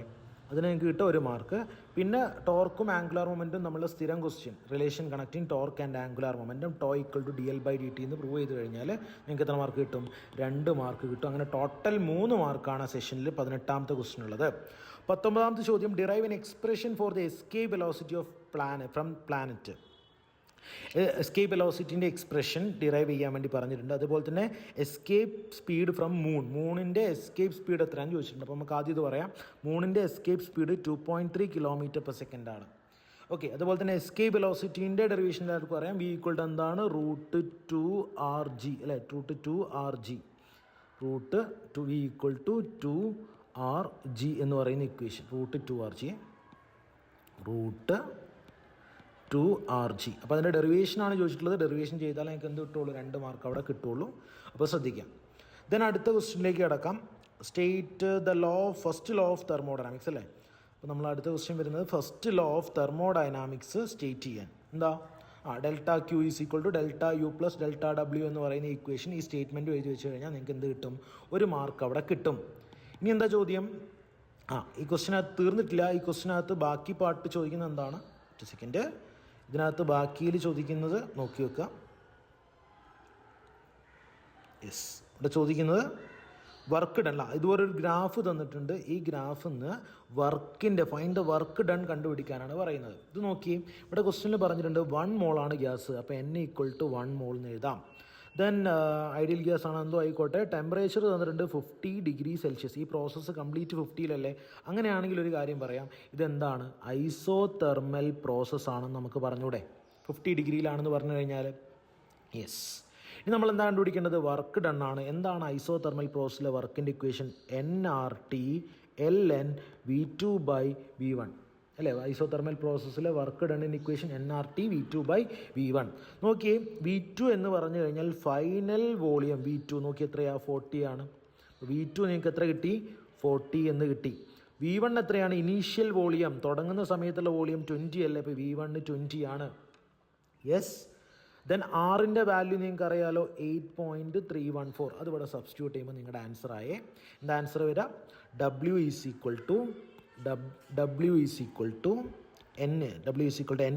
അതിന് നിങ്ങൾക്ക് കിട്ടുക 1 മാർക്ക്. പിന്നെ ടോർക്കും ആംഗുലാർ മൊമെൻറ്റും നമ്മൾ സ്ഥിരം question, relation connecting torque and angular momentum, tau equal to dl/dt എന്ന് പ്രൂവ് ചെയ്ത് കഴിഞ്ഞാൽ നിങ്ങൾക്ക് എത്ര മാർക്ക് കിട്ടും? 2 മാർക്ക് കിട്ടും. അങ്ങനെ ടോട്ടൽ 3 മാർക്കാണ് ആ സെഷനിൽ 18ാമത്തെ ക്വസ്റ്റ്യൻ ഉള്ളത്. 19ാമത്തെ ചോദ്യം, derive an expression for the escape velocity of from planet. Escape വെലോസിറ്റിൻ്റെ എക്സ്പ്രഷൻ ഡിറൈവ് ചെയ്യാൻ വേണ്ടി പറഞ്ഞിട്ടുണ്ട്. അതുപോലെ തന്നെ എസ്കേപ്പ് സ്പീഡ് ഫ്രം മൂണിൻ്റെ എസ്കേപ്പ് സ്പീഡ് എത്രയാണെന്ന് ചോദിച്ചിട്ടുണ്ട്. അപ്പോൾ നമുക്ക് ആദ്യം ഇത് പറയാം. മൂണിൻ്റെ എസ്കേപ്പ് സ്പീഡ് 2.3 km/s ആണ്. ഓക്കെ, അതുപോലെ തന്നെ എസ്കേപ്പ് വെലോസിറ്റീൻ്റെ ഡെറിവേഷൻ എല്ലാവർക്കും അറിയാം. v ഈക്വൽ ടു എന്താണ്? √2rg അല്ലേ. √2rg v equal to 2rg എന്ന് പറയുന്ന ഇക്വേഷൻ. √2rg √2rg. അപ്പോൾ അതിൻ്റെ ഡെറിവേഷനാണ് ചോദിച്ചിട്ടുള്ളത്. ഡെറിവേഷൻ ചെയ്താൽ എനിക്ക് എന്ത് കിട്ടുള്ളൂ? 2 മാർക്ക് അവിടെ കിട്ടുള്ളൂ. അപ്പോൾ ശ്രദ്ധിക്കാം. ദെൻ അടുത്ത ക്വസ്റ്റ്യനിലേക്ക് കിടക്കാം. State the first law of thermodynamics അല്ലേ. അപ്പോൾ നമ്മൾ അടുത്ത ക്വസ്റ്റ്യൻ വരുന്നത് first law of thermodynamics state ചെയ്യാൻ. എന്താ? Delta Q is equal to delta U plus delta W എന്ന് പറയുന്ന ഈക്വേഷൻ ഈ സ്റ്റേറ്റ്മെൻറ്റ് എഴുതി വെച്ച് കഴിഞ്ഞാൽ നിങ്ങൾക്ക് എന്ത് കിട്ടും? ഒരു മാർക്ക് അവിടെ കിട്ടും. ഇനി എന്താ ചോദ്യം? ഈ ക്വസ്റ്റിനകത്ത് തീർന്നിട്ടില്ല. ഈ ക്വസ്റ്റിനകത്ത് ബാക്കി പാർട്ട് ചോദിക്കുന്നത് എന്താണ്? ഒരു സെക്കൻഡ്. ഇതിനകത്ത് ബാക്കിയിൽ ചോദിക്കുന്നത് നോക്കി വെക്കുക. യെസ്, ഇവിടെ ചോദിക്കുന്നത് വർക്ക് ഡൺ. ഇതുപോലെ ഒരു ഗ്രാഫ് തന്നിട്ടുണ്ട്. ഈ ഗ്രാഫിൽ നിന്ന് വർക്കിൻ്റെ ഫൈൻഡ് ദ വർക്ക് ഡൺ കണ്ടുപിടിക്കാനാണ് പറയുന്നത്. ഇത് നോക്കി, ഇവിടെ ക്വസ്റ്റ്യനിൽ പറഞ്ഞിട്ടുണ്ട് 1 മോളാണ് ഗ്യാസ്. അപ്പോൾ N ഈക്വൽ ടു 1 മോൾ എന്ന് എഴുതാം. ദെൻ ഐഡിയൽ ഗ്യാസ് ആണ്, എന്തോ ആയിക്കോട്ടെ. ടെമ്പറേച്ചർ തന്നിട്ടുണ്ട് 50 ഡിഗ്രി സെൽഷ്യസ്. ഈ പ്രോസസ്സ് കംപ്ലീറ്റ് 50-ലല്ലേ? അങ്ങനെയാണെങ്കിൽ ഒരു കാര്യം പറയാം, ഇതെന്താണ്? ഐസോതെർമൽ പ്രോസസ്സാണെന്ന് നമുക്ക് പറഞ്ഞൂടെ? 50 ഡിഗ്രിയിലാണെന്ന് പറഞ്ഞു കഴിഞ്ഞാൽ യെസ്. ഇനി നമ്മൾ എന്താ കണ്ടുപിടിക്കേണ്ടത്? വർക്ക് ഡൺ ആണ്. എന്താണ് ഐസോതെർമൽ പ്രോസസ്സിലെ വർക്കിൻ്റെ ഇക്വേഷൻ? nRT ln V2/V1 അല്ലേ? ഐസോതെർമൽ പ്രോസസ്സിലെ വർക്ക് ഡണ്ണിൻ്റെ ഇക്വേഷൻ nRT V2/V1. നോക്കിയേ, V2 എന്ന് പറഞ്ഞു കഴിഞ്ഞാൽ ഫൈനൽ വോളിയം. V2 നോക്കി എത്രയാണ്? 40 ആണ്. V2 നിങ്ങൾക്ക് എത്ര കിട്ടി? 40 എന്ന് കിട്ടി. V1 എത്രയാണ്? ഇനീഷ്യൽ വോളിയം, തുടങ്ങുന്ന സമയത്തുള്ള വോളിയം 20 അല്ലേ? അപ്പോൾ V1 20 ആണ്. യെസ്. ദെൻ ആറിൻ്റെ വാല്യൂ നിങ്ങൾക്ക് അറിയാലോ, 8.314. അതിവിടെ സബ്സ്റ്റിറ്റ്യൂട്ട് ചെയ്യുമ്പോൾ നിങ്ങളുടെ ആൻസർ ആയേ. എന്താ ആൻസർ വരിക? W ഈസ് ഈക്വൽ ടു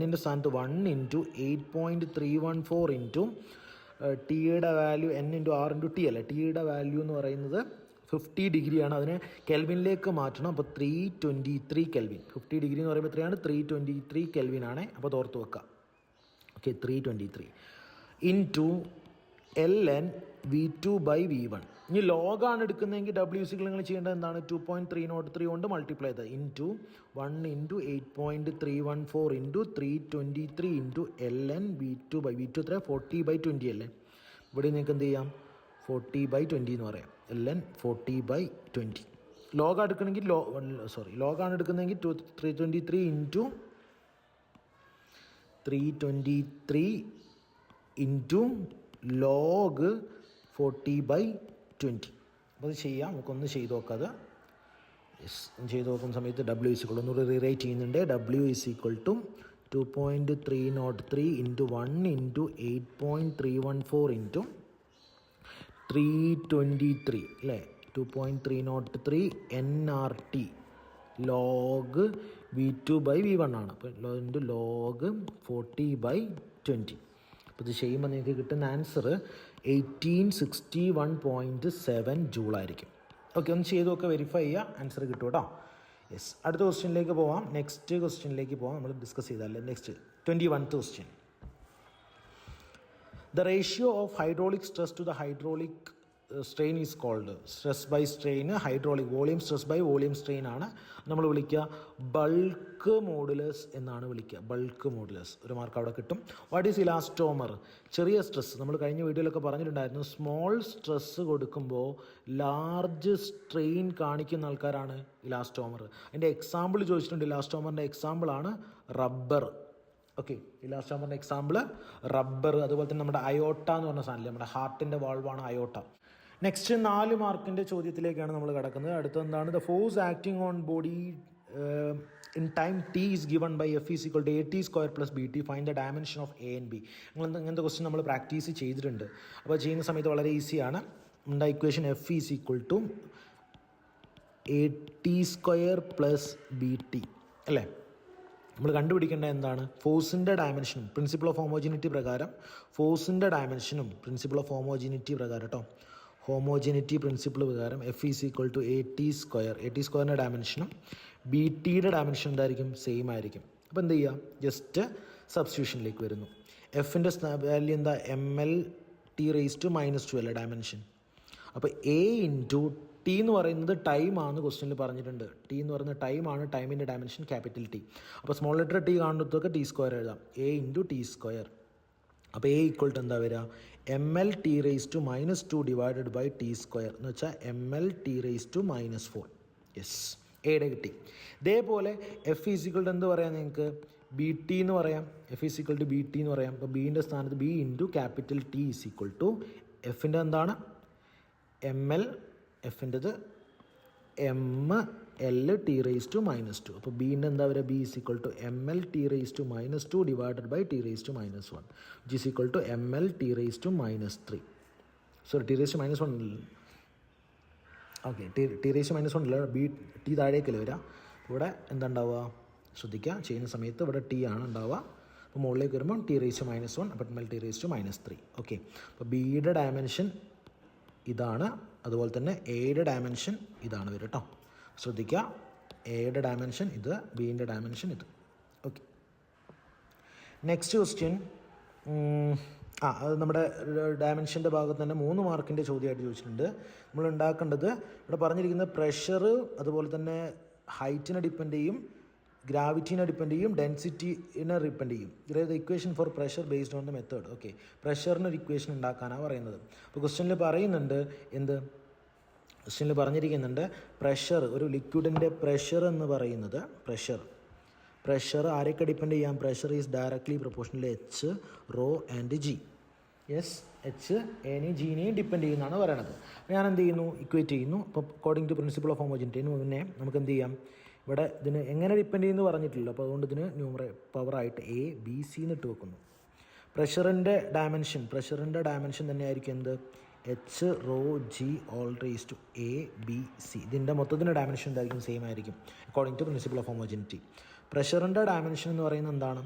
Nൻ്റെ സ്ഥാനത്ത് 1 ഇൻറ്റു 8.314 ഇൻറ്റു ടിയുടെ value N into R into T അല്ലേ? ടിയുടെ വാല്യൂ എന്ന് പറയുന്നത് 50 ഡിഗ്രിയാണ്. അതിനെ കെൽവിനിലേക്ക് മാറ്റണം. അപ്പോൾ 323 കെൽവിൻ. 50 ഡിഗ്രി എന്ന് പറയുമ്പോൾ എത്രയാണ്? 323 കെൽവിൻ ആണ്. അപ്പോൾ ഓർത്ത് വെക്കാം. Okay, 323 into ln V2/V1. ഇനി ലോഗാണ് എടുക്കുന്നതെങ്കിൽ W നിങ്ങൾ ചെയ്യേണ്ടത് എന്താണ്? 2.303 കൊണ്ട് മൾട്ടിപ്ലൈ ചെയ്തത് into 1 into 8.314 into 323 into ln V2 എത്ര? 40/20 അല്ലേ? ഇവിടെ നിങ്ങൾക്ക് എന്ത് ചെയ്യാം? 40/20 എന്ന് പറയാം. ln 40/20. ലോഗ് എടുക്കണമെങ്കിൽ ലോഗാണ് എടുക്കുന്നതെങ്കിൽ 323 ഇൻറ്റു 323 ഇൻറ്റു ലോഗ് 40/20. അപ്പോൾ അത് ചെയ്യാം. നമുക്കൊന്ന് ചെയ്ത് നോക്കാതെ. യെസ്, ചെയ്ത് നോക്കുന്ന സമയത്ത് W ഈസ് ഈക്വൽ, ഒന്നുകൂടി റീറൈറ്റ് ചെയ്യുന്നുണ്ട്. W is equal to 2.303 into 1 into 8.314 into 323 അല്ലേ? 2.303 nRT ലോഗ് V2/V1 ആണ്. അപ്പോൾ ഇൻറ്റു ലോഗ് 40/20. അപ്പോൾ ഇത് ചെയ്യുമ്പോൾ നിങ്ങൾക്ക് കിട്ടുന്ന ആൻസർ 1861.7 ജൂളായിരിക്കും. ഓക്കെ, ഒന്ന് ചെയ്തൊക്കെ വെരിഫൈ ചെയ്യുക, ആൻസർ കിട്ടും കേട്ടോ. യെസ്, അടുത്ത ക്വസ്റ്റ്യനിലേക്ക് പോവാം. നെക്സ്റ്റ് ക്വസ്റ്റ്യനിലേക്ക് പോവാം. നമ്മൾ ഡിസ്കസ് ചെയ്തല്ലേ. Next 21th question. The ratio of hydraulic stress to the hydraulic strain is called stress by strain. Hydraulic volume stress by volume strain ആണ് നമ്മൾ വിളിക്കുക. ബൾക്ക് മോഡുലസ് എന്നാണ് വിളിക്കുക. Bulk modulus. ഒരു മാർക്ക് അവിടെ കിട്ടും. What is elastomer? ചെറിയ stress. നമ്മൾ കഴിഞ്ഞ വീഡിയോയിലൊക്കെ പറഞ്ഞിട്ടുണ്ടായിരുന്നു, സ്മോൾ സ്ട്രെസ് കൊടുക്കുമ്പോൾ ലാർജ് സ്ട്രെയിൻ കാണിക്കുന്ന ആൾക്കാരാണ് ഇലാസ്റ്റോമർ. അതിൻ്റെ എക്സാമ്പിൾ ചോദിച്ചിട്ടുണ്ട്. ഇലാസ്റ്റോമറിൻ്റെ എക്സാമ്പിളാണ് റബ്ബർ. ഓക്കെ, ഇലാസ്റ്റോമറിൻ്റെ എക്സാമ്പിൾ റബ്ബർ. അതുപോലെ തന്നെ നമ്മുടെ അയോട്ട എന്ന് പറഞ്ഞ സാധനമില്ലേ, നമ്മുടെ ഹാർട്ടിൻ്റെ വാൾവാണ് അയോട്ട. നെക്സ്റ്റ് 4 മാർക്കിൻ്റെ ചോദ്യത്തിലേക്കാണ് നമ്മൾ കിടക്കുന്നത്. അടുത്ത എന്താണ്? The force acting on body in time T is given by F is equal to AT² plus BT. Find the dimension of A and B. ഇങ്ങനത്തെ ക്വസ്റ്റ്യൻ നമ്മൾ പ്രാക്ടീസ് ചെയ്തിട്ടുണ്ട്. അപ്പോൾ ചെയ്യുന്ന സമയത്ത് വളരെ ഈസിയാണ്. നമ്മുടെ equation F is equal to AT² plus BT അല്ലേ? നമ്മൾ കണ്ടുപിടിക്കേണ്ടത് എന്താണ്? ഫോഴ്സിൻ്റെ ഡയമെൻഷനും പ്രിൻസിപ്പിൾ ഓഫ് ഹോമോജിനിറ്റി പ്രകാരം, ഫോഴ്സിൻ്റെ ഡയമെൻഷനും പ്രിൻസിപ്പിൾ ഓഫ് ഹോമോജിനിറ്റി പ്രകാരം കേട്ടോ, ഹോമോജിനിറ്റി പ്രിൻസിപ്പിൾ പ്രകാരം F is equal to AT²ൻ്റെ ഡയമെൻഷനും BTയുടെ dimension എന്തായിരിക്കും? സെയിം ആയിരിക്കും. അപ്പോൾ എന്ത് ചെയ്യുക? ജസ്റ്റ് സബ്സ്റ്റിറ്റ്യൂഷനിലേക്ക് വരുന്നു. എഫിൻ്റെ വാല്യൂ എന്താ? MLT⁻² അല്ലേ ഡയമെൻഷൻ. അപ്പോൾ A ഇൻറ്റു T എന്ന് പറയുന്നത് ടൈമാണെന്ന് ക്വസ്റ്റ്യനിൽ പറഞ്ഞിട്ടുണ്ട്. T എന്ന് പറയുന്നത് ടൈമാണ്. ടൈമിൻ്റെ ഡയമെൻഷൻ ക്യാപിറ്റൽ T. അപ്പോൾ സ്മോൾ ലെറ്റർ T കാണുന്നതൊക്കെ T² എഴുതാം. A into T². അപ്പോൾ A ഈക്വൽ ടു എന്താ വരിക? MLT⁻² ഡിവൈഡഡ് ബൈ T² എന്ന് വെച്ചാൽ MLT⁻⁴. യെസ്, എയുടെ കിട്ടി. ഇതേപോലെ F ഈസ് ഈക്വൽ ടു എന്ത് പറയാം നിങ്ങൾക്ക്? BT എന്ന് പറയാം. F is equal to BT എന്ന് പറയാം. അപ്പോൾ ബീൻ്റെ സ്ഥാനത്ത് B into capital T is equal to എഫിൻ്റെ എന്താണ്? ML, എഫിൻ്റെത് M L T raise to -2. അപ്പോൾ ബീൻ്റെ എന്താ വരിക? B is equal to M L T raise to -2 divided by T raise to -1 which is equal to M L T raise to -3. Sorry, T raise to -1 okay, T raise to -1 അല്ല, B T താഴേക്കല്ലേ വരിക. ഇവിടെ എന്താ ഉണ്ടാവുക? ശ്രദ്ധിക്കുക, ചെയ്യുന്ന സമയത്ത് ഇവിടെ T ആണ് ഉണ്ടാവുക. അപ്പോൾ മുകളിലേക്ക് വരുമ്പോൾ ടി റേസ് ടു -1, അപ്പോൾ M L T raise to -3. Okay, അപ്പോൾ ബിയുടെ ഡയമെൻഷൻ ഇതാണ്, അതുപോലെ തന്നെ എയുടെ ഡയമെൻഷൻ ഇതാണ് വരും കേട്ടോ. ശ്രദ്ധിക്കുക, എയുടെ ഡയമെൻഷൻ ഇത്, ബിൻ്റെ ഡയമെൻഷൻ ഇത്. Okay, next question. അത് നമ്മുടെ ഡയമെൻഷൻ്റെ ഭാഗത്ത് തന്നെ 3 മാർക്കിൻ്റെ ചോദ്യമായിട്ട് ചോദിച്ചിട്ടുണ്ട്. നമ്മൾ ഉണ്ടാക്കേണ്ടത് ഇവിടെ പറഞ്ഞിരിക്കുന്ന പ്രഷർ അതുപോലെ തന്നെ ഹൈറ്റിനെ ഡിപ്പെൻഡ് ചെയ്യും, ഗ്രാവിറ്റീനെ ഡിപ്പെൻഡ് ചെയ്യും, ഡെൻസിറ്റീനെ ഡിപ്പെൻഡ് ചെയ്യും. ഇത് equation for pressure based on the method. Okay, പ്രഷറിനൊരു ഇക്വേഷൻ ഉണ്ടാക്കാനാണ് പറയുന്നത്. അപ്പോൾ ക്വസ്റ്റ്യനിൽ പറയുന്നുണ്ട് എന്ത്? ക്വസ്റ്റ്യനിൽ പറഞ്ഞിരിക്കുന്നുണ്ട് പ്രഷർ, ഒരു ലിക്വിഡിൻ്റെ പ്രഷർ എന്ന് പറയുന്നത് പ്രഷർ ആരെയൊക്കെ ഡിപ്പെൻഡ് ചെയ്യാം? Pressure is directly proportional h, rho and g. Yes, h എനെയും ജീനെയും ഡിപ്പെൻഡ് ചെയ്യുന്നതാണ് പറയണത്. ഞാൻ എന്ത് ചെയ്യുന്നു? ഇക്വേറ്റ് ചെയ്യുന്നു. അപ്പോൾ അക്കോർഡിംഗ് ടു പ്രിൻസിപ്പിൾ ഓഫ് ഹോമോജനിറ്റിന് മുന്നേ നമുക്ക് എന്ത് ചെയ്യാം? ഇവിടെ ഇതിന് എങ്ങനെ ഡിപ്പെൻഡ് ചെയ്യുന്നു പറഞ്ഞിട്ടില്ല. അപ്പോൾ അതുകൊണ്ട് ഇതിന് പവറായിട്ട് എ ബി സി എന്നിട്ട് വെക്കുന്നു. പ്രഷറിൻ്റെ ഡയമെൻഷൻ തന്നെയായിരിക്കും എന്ത്? H rho g all raise to a b c. ഇതിൻ്റെ മൊത്തത്തിൻ്റെ ഡയമെൻഷൻ എന്തായിരിക്കും? സെയിം ആയിരിക്കും according to principle of homogeneity. പ്രഷറിൻ്റെ ഡയമെൻഷൻ എന്ന് പറയുന്നത് എന്താണ്?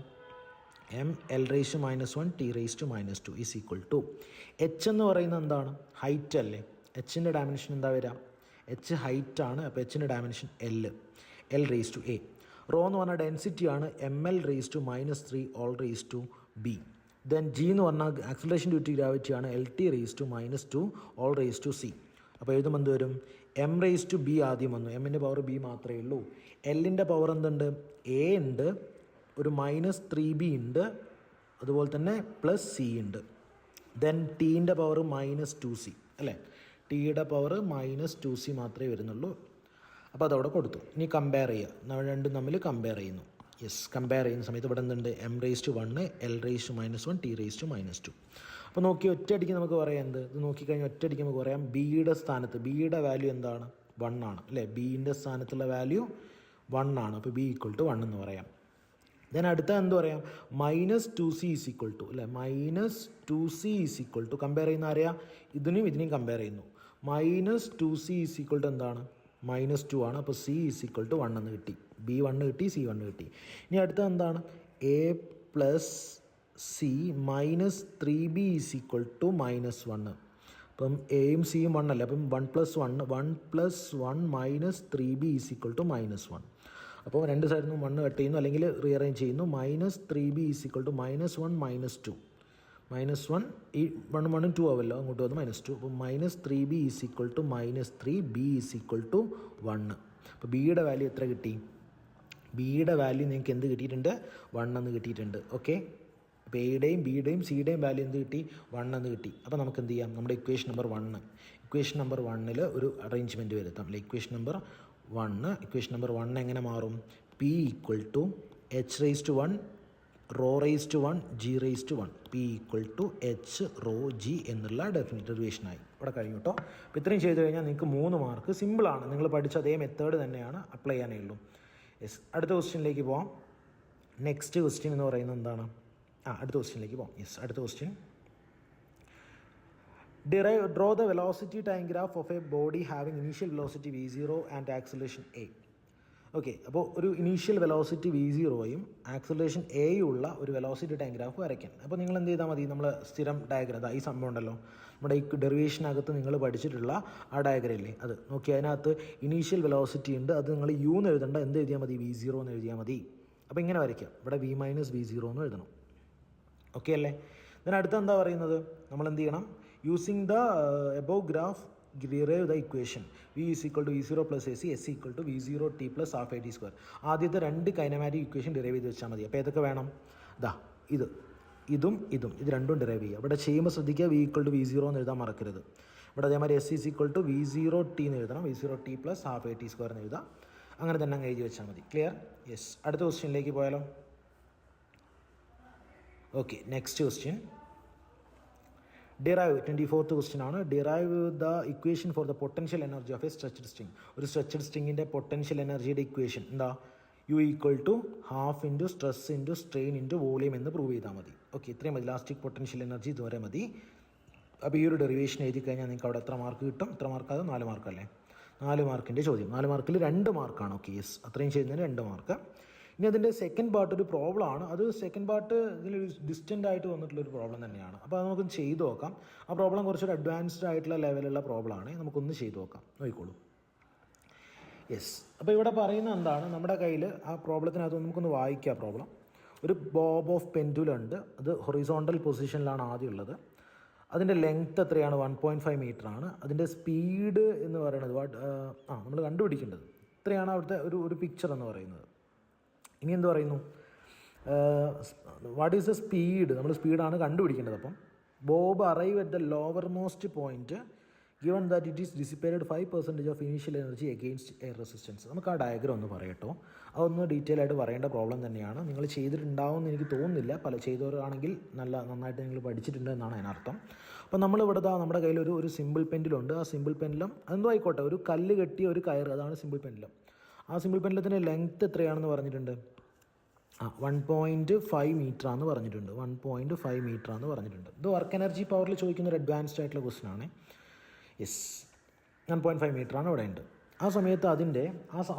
M L raise to -1 T raise to -2 is equal to h എന്ന് പറയുന്നത് എന്താണ്? ഹൈറ്റ് അല്ലേ? എച്ചിൻ്റെ ഡയമെൻഷൻ എന്താ വരിക? എച്ച് ഹൈറ്റ് ആണ്, അപ്പോൾ എച്ചിൻ്റെ dimension L raise to A. Rho എന്ന് പറഞ്ഞാൽ ഡെൻസിറ്റി ആണ്, M L raise to -3 whole raise to B. Then G എന്ന് പറഞ്ഞാൽ ആക്സിലറേഷൻ ഡ്യൂ ടു ഗ്രാവിറ്റി ആണ്, L T raise to -2 whole raise to C. അപ്പോൾ എഴുതുമ്പോൾ എന്ത് വരും? എം റേസ് ടു ബി ആദ്യം വന്നു, എമ്മിൻ്റെ പവർ ബി മാത്രമേ ഉള്ളൂ. എല്ലിൻ്റെ പവർ എന്തുണ്ട്? എ ഉണ്ട്, ഒരു -3b ഉണ്ട്, അതുപോലെ തന്നെ +c ഉണ്ട്. ദെൻ ടീൻ്റെ പവർ -2c അല്ലേ? ടിയുടെ പവർ -2c മാത്രമേ വരുന്നുള്ളൂ. അപ്പോൾ അതവിടെ കൊടുത്തു. ഇനി കമ്പയർ ചെയ്യുക, നമ്മൾ രണ്ടും തമ്മിൽ കമ്പയർ ചെയ്യുന്നു. യെസ്, കമ്പയർ ചെയ്യുന്ന സമയത്ത് ഇവിടെ എന്തുണ്ട്? M raise to 1, L raise to -1, T raise to -2. അപ്പോൾ നോക്കി ഒറ്റയടിക്ക് നമുക്ക് പറയാം എന്ത്? ഇത് നോക്കിക്കഴിഞ്ഞാൽ ഒറ്റയടിക്ക് നമുക്ക് പറയാം ബിയുടെ സ്ഥാനത്ത് ബിയുടെ വാല്യൂ എന്താണ്? 1 ആണ് അല്ലേ? ബിൻ്റെ സ്ഥാനത്തുള്ള വാല്യൂ 1 ആണ്. അപ്പോൾ ബി ഈക്വൽ ടു 1 എന്ന് പറയാം. ദെൻ അടുത്ത എന്ത് പറയാം? -2c ഈസ് ഈക്വൽ ടു അല്ലേ? -2c is equal to compare ചെയ്യുന്ന അറിയാം, ഇതിനെയും കമ്പയർ ചെയ്യുന്നു. -2c ഈസ് ഈക്വൽ ടു എന്താണ്? -2 ആണ്. അപ്പോൾ c ഈസ് ഈക്വൽ ടു 1 എന്ന് കിട്ടി. ബി 1 കിട്ടി, സി 1 കിട്ടി. ഇനി അടുത്ത എന്താണ്? a plus C -3b is equal to -1. അപ്പം എയും സിയും 1 അല്ലേ? അപ്പം 1 + 1 -3b ഈസ് ഈക്വൽ ടു -1. അപ്പോൾ രണ്ട് സൈഡിൽ നിന്നും 1 കട്ട് ചെയ്യുന്നു, അല്ലെങ്കിൽ റീഅറേഞ്ച് ചെയ്യുന്നു. -3b is equal to -1 -2. -1 ഈ 1 1 2 ആവല്ലോ, അങ്ങോട്ട് വന്ന് -2. അപ്പോൾ -3b is equal to -3, B is equal to 1. അപ്പോൾ ബിയുടെ വാല്യൂ എത്ര കിട്ടി? ബിയുടെ വാല്യൂ നിങ്ങൾക്ക് എന്ത് കിട്ടിയിട്ടുണ്ട്? 1 എന്ന് കിട്ടിയിട്ടുണ്ട്. ഓക്കെ, അപ്പോൾ എയുടെയും ബിയുടെയും സിയുടെയും വാല്യൂ എന്ത് കിട്ടി? 1 എന്ന് കിട്ടി. അപ്പോൾ നമുക്ക് എന്ത് ചെയ്യാം? നമ്മുടെ ഇക്വേഷൻ നമ്പർ 1 ഒരു അറേഞ്ച്മെൻറ്റ് വരുത്താം അല്ലെ? ഇക്വേഷൻ നമ്പർ 1 എങ്ങനെ മാറും? P equal to H raise to 1 rho raise to 1 G raise to 1. P equal to H rho G എന്നുള്ള ഡെഫിനിറ്റ് ഡെറിവേഷനായി ഇവിടെ കഴിഞ്ഞു കേട്ടോ. അപ്പോൾ ഇത്രയും ചെയ്ത് കഴിഞ്ഞാൽ നിങ്ങൾക്ക് 3 മാർക്ക്. സിമ്പിളാണ്, നിങ്ങൾ പഠിച്ച അതേ മെത്തേഡ് തന്നെയാണ്, അപ്ലൈ ചെയ്യാനേ ഉള്ളൂ. യെസ്, അടുത്ത ക്വസ്റ്റ്യനിലേക്ക് പോവാം. നെക്സ്റ്റ് ക്വസ്റ്റ്യൻ എന്ന് പറയുന്നത് എന്താണ്? അടുത്ത ക്വസ്റ്റ്യനിലേക്ക് പോകാം. യെസ്, അടുത്ത question. Draw the velocity time graph of a body having initial velocity v0 and acceleration a. Okay, അപ്പോൾ ഒരു ഇനീഷ്യൽ വെലോസിറ്റി v0യും ആക്സലറേഷൻ എയും ഉള്ള ഒരു വെലോസിറ്റി ടൈം ഗ്രാഫ് വരയ്ക്കാൻ. അപ്പോൾ നിങ്ങൾ എന്ത് ചെയ്താൽ മതി? നമ്മൾ സ്ഥിരം ഡയഗ്രം, ഈ സംഭവം ഉണ്ടല്ലോ നമ്മുടെ ഈ ഡെറിവേഷനകത്ത് നിങ്ങൾ പഠിച്ചിട്ടുള്ള ആ ഡയഗ്രം ഇല്ലേ, അത് നോക്കി അതിനകത്ത് ഇനീഷ്യൽ വെലോസിറ്റി ഉണ്ട്. അത് നിങ്ങൾ യു എന്ന് എഴുതേണ്ട, എന്ത് എഴുതിയാൽ മതി? v0 എന്ന് എഴുതിയാൽ മതി. അപ്പോൾ ഇങ്ങനെ വരയ്ക്കാം, ഇവിടെ v - v0 എന്ന് എഴുതണം. ഓക്കെ അല്ലേ? ഇതിന് അടുത്ത് എന്താ പറയുന്നത്? നമ്മൾ എന്ത് ചെയ്യണം? Using the above graph derive the equation v is equal to v0 plus ac, s equal to v0 t plus half a t square. ആദ്യത്തെ 2 കൈനമാറ്റിക് ഇക്വേഷൻ ഡിറൈവ് ചെയ്ത് വെച്ചാൽ മതി. അപ്പോൾ ഏതൊക്കെ വേണം? ഇതും ഇത് രണ്ടും ഡിറൈവ് ചെയ്യുക. ഇവിടെ ചെയ്യുമ്പോൾ ശ്രദ്ധിക്കുക, v equal to v0 എന്ന് എഴുതാൻ മറക്കരുത്. ഇവിടെ അതേമാതിരി s is equal to v0 t എന്ന് എഴുതണം, v0 t plus half a t square എന്ന് എഴുതാം. അങ്ങനെ തന്നെ അങ്ങ് എഴുതി വെച്ചാൽ മതി. ക്ലിയർ? യെസ്, അടുത്ത ക്വസ്റ്റ്യനിലേക്ക് പോയാലോ? Okay, next question. Derive 24th question ആണ്. Derive the equation for the potential energy of a stretched string. ഒരു സ്ട്രെച്ച്ഡ് സ്ട്രിങ്ങിൻ്റെ പൊട്ടൻഷ്യൽ എനർജിയുടെ ഇക്വേഷൻ എന്താ? U equal to half into stress into strain into volume എന്ന് prove ചെയ്താൽ മതി. Okay, ഇത്രയും മതി. ഇലാസ്റ്റിക് പൊട്ടൻഷ്യൽ എനർജി ഇതുവരെ മതി. അപ്പോൾ ഈ ഒരു ഡെറിവേഷൻ എഴുതി കഴിഞ്ഞാൽ നിങ്ങൾക്ക് അവിടെ എത്ര മാർക്ക് കിട്ടും? എത്ര മാർക്ക്? അത് 4 മാർക്കല്ലേ? 4 മാർക്കിൻ്റെ ചോദ്യം. 4 മാർക്കിൽ 2 മാർക്കാണ്. ഓക്കെ, യെസ്, അത്രയും ചെയ്യുന്നതിന് 2 മാർക്ക്. ഇനി അതിൻ്റെ സെക്കൻഡ് പാർട്ട് ഒരു പ്രോബ്ലം ആണ്. അത് സെക്കൻഡ് പാർട്ട് ഇതിലൊരു ഡിസ്റ്റൻ്റ് ആയിട്ട് വന്നിട്ടുള്ളൊരു പ്രോബ്ലം തന്നെയാണ്. അപ്പോൾ അത് നമുക്കൊന്ന് ചെയ്ത് നോക്കാം. ആ പ്രോബ്ലം കുറച്ചൊരു അഡ്വാൻസ്ഡ് ആയിട്ടുള്ള ലെവലുള്ള പ്രോബ്ലം ആണ്. നമുക്കൊന്ന് ചെയ്ത് നോക്കാം. നോക്കിക്കോളൂ. യെസ്, അപ്പോൾ ഇവിടെ പറയുന്നത് എന്താണ്? നമ്മുടെ കയ്യിൽ ആ പ്രോബ്ലത്തിനകത്ത് നമുക്കൊന്ന് വായിക്കാം. പ്രോബ്ലം ഒരു ബോബ് ഓഫ് പെൻഡുലം ഉണ്ട്. അത് ഹൊറിസോണ്ടൽ പൊസിഷനിലാണ് ആദ്യം ഉള്ളത്. അതിൻ്റെ ലെങ്ത്ത് എത്രയാണ്? 1.5 മീറ്റർ ആണ്. അതിൻ്റെ സ്പീഡ് എന്ന് പറയുന്നത് നമ്മൾ കണ്ടുപിടിക്കേണ്ടത് ഇത്രയാണ് അവിടുത്തെ ഒരു പിക്ചർ എന്ന് പറയുന്നത്. ഇനി എന്ത് പറയുന്നു? What is the speed? നമ്മൾ സ്പീഡാണ് കണ്ടുപിടിക്കേണ്ടത്. അപ്പം Bob arrive at the lower most point given that it is dissipated 5% of initial energy against air resistance. നമുക്ക് ആ ഡയഗ്രം ഒന്ന് പറയട്ടോ. അതൊന്ന് ഡീറ്റെയിൽ ആയിട്ട് പറയേണ്ട പ്രോബ്ലം തന്നെയാണ്. നിങ്ങൾ ചെയ്തിട്ടുണ്ടാവുമെന്ന് എനിക്ക് തോന്നുന്നില്ല. പല ചെയ്തവരാണെങ്കിൽ നന്നായിട്ട് നിങ്ങൾ പഠിച്ചിട്ടുണ്ട് എന്നാണ് അതിനർത്ഥം. അപ്പോൾ നമ്മളിവിടെ നമ്മുടെ കയ്യിൽ ഒരു സിമ്പിൾ പെൻഡിലുണ്ട്. ആ സിമ്പിൾ പെൻഡിലും എന്തോ ആയിക്കോട്ടെ, ഒരു കല്ല് കെട്ടിയ ഒരു കയറ്, അതാണ് സിമ്പിൾ പെൻഡിലം. ആ സിമ്പിൾ പെൻഡിലത്തിൻ്റെ ലെങ്ത്ത് എത്രയാണെന്ന് പറഞ്ഞിട്ടുണ്ട്? 1.5 മീറ്റർ ആണെന്ന് പറഞ്ഞിട്ടുണ്ട്. 1.5 മീറ്റർ ആണെന്ന് പറഞ്ഞിട്ടുണ്ട്. ഇത് വർക്ക് എനർജി പവറിൽ ചോദിക്കുന്ന ഒരു അഡ്വാൻസ്ഡ് ആയിട്ടുള്ള ക്വസ്റ്റൻ ആണ്. യെസ്, 1.5 മീറ്റർ ആണ് ഇവിടെ ഉണ്ട്. ആ സമയത്ത്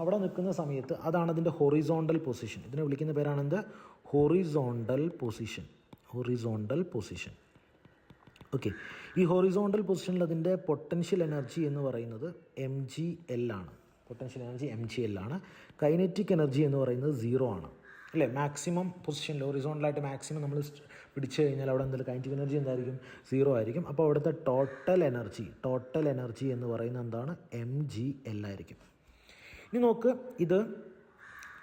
അവിടെ നിൽക്കുന്ന സമയത്ത് അതാണ് അതിൻ്റെ ഹൊറിസോണ്ടൽ പൊസിഷൻ. ഇതിനെ വിളിക്കുന്ന പേരാണെന്ത്? Horizontal position. ഓക്കെ, ഈ ഹൊറിസോണ്ടൽ പൊസിഷനിൽ അതിൻ്റെ പൊട്ടൻഷ്യൽ എനർജി എന്ന് പറയുന്നത് mgl ആണ്. പൊട്ടൻഷ്യൽ എനർജി mgl ആണ്. കൈനറ്റിക് എനർജി എന്ന് പറയുന്നത് 0 ആണ്. അല്ലേ? മാക്സിമം പൊസിഷനിൽ ഹൊറിസോണ്ടലായിട്ട് മാക്സിമം നമ്മൾ പിടിച്ചു കഴിഞ്ഞാൽ അവിടെ എന്തെങ്കിലും കൈനറ്റിക് എനർജി എന്തായിരിക്കും? 0 ആയിരിക്കും. അപ്പോൾ അവിടുത്തെ ടോട്ടൽ എനർജി എന്ന് പറയുന്നത് എന്താണ്? mgl ആയിരിക്കും. ഇനി നോക്ക്, ഇത്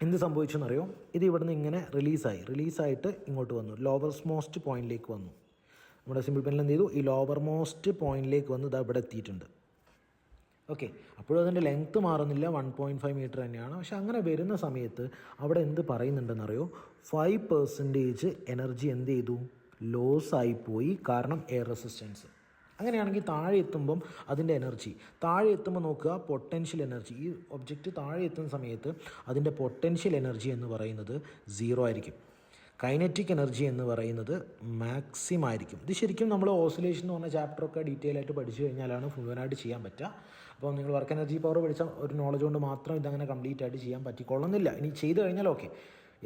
എന്ത് സംഭവിച്ചെന്നറിയോ? ഇത് ഇവിടുന്ന് ഇങ്ങനെ റിലീസായിട്ട് ഇങ്ങോട്ട് വന്നു, ലോവർ മോസ്റ്റ് പോയിന്റിലേക്ക് വന്നു. നമ്മുടെ സിമ്പിൾ പെനിൽ എന്ത് ചെയ്തു? ഈ ലോവർ മോസ്റ്റ് പോയിന്റിലേക്ക് വന്ന് ഇത് ഇവിടെ എത്തിയിട്ടുണ്ട്. ഓക്കെ, അപ്പോഴും അതിൻ്റെ ലെങ്ത്ത് മാറുന്നില്ല, 1.5 മീറ്റർ തന്നെയാണ്. പക്ഷെ അങ്ങനെ വരുന്ന സമയത്ത് അവിടെ എന്ത് പറയുന്നുണ്ടെന്നറിയോ? 5% എനർജി എന്ത് ചെയ്തു? ലോസ് ആയിപ്പോയി. കാരണം എയർ റെസിസ്റ്റൻസ്. അങ്ങനെയാണെങ്കിൽ താഴെ എത്തുമ്പം അതിൻ്റെ എനർജി താഴെ എത്തുമ്പോൾ നോക്കുക, പൊട്ടൻഷ്യൽ എനർജി, ഈ ഒബ്ജക്റ്റ് താഴെ എത്തുന്ന സമയത്ത് അതിൻ്റെ പൊട്ടൻഷ്യൽ എനർജി എന്ന് പറയുന്നത് 0 ആയിരിക്കും. കൈനറ്റിക് എനർജി എന്ന് പറയുന്നത് മാക്സിമം ആയിരിക്കും. ഇത് ശരിക്കും നമ്മൾ ഓസിലേഷൻ എന്ന് പറഞ്ഞ ചാപ്റ്ററൊക്കെ ഡീറ്റെയിൽ ആയിട്ട് പഠിച്ചു കഴിഞ്ഞാലാണ് മുഴുവനായിട്ട് ചെയ്യാൻ പറ്റുക. അപ്പോൾ നിങ്ങൾ വർക്ക് എനർജി പവർ പഠിച്ച ഒരു നോളജ് കൊണ്ട് മാത്രം ഇതങ്ങനെ കംപ്ലീറ്റ് ആയിട്ട് ചെയ്യാൻ പറ്റിക്കൊള്ളുന്നില്ല. ഇനി ചെയ്ത് കഴിഞ്ഞാൽ ഓക്കെ,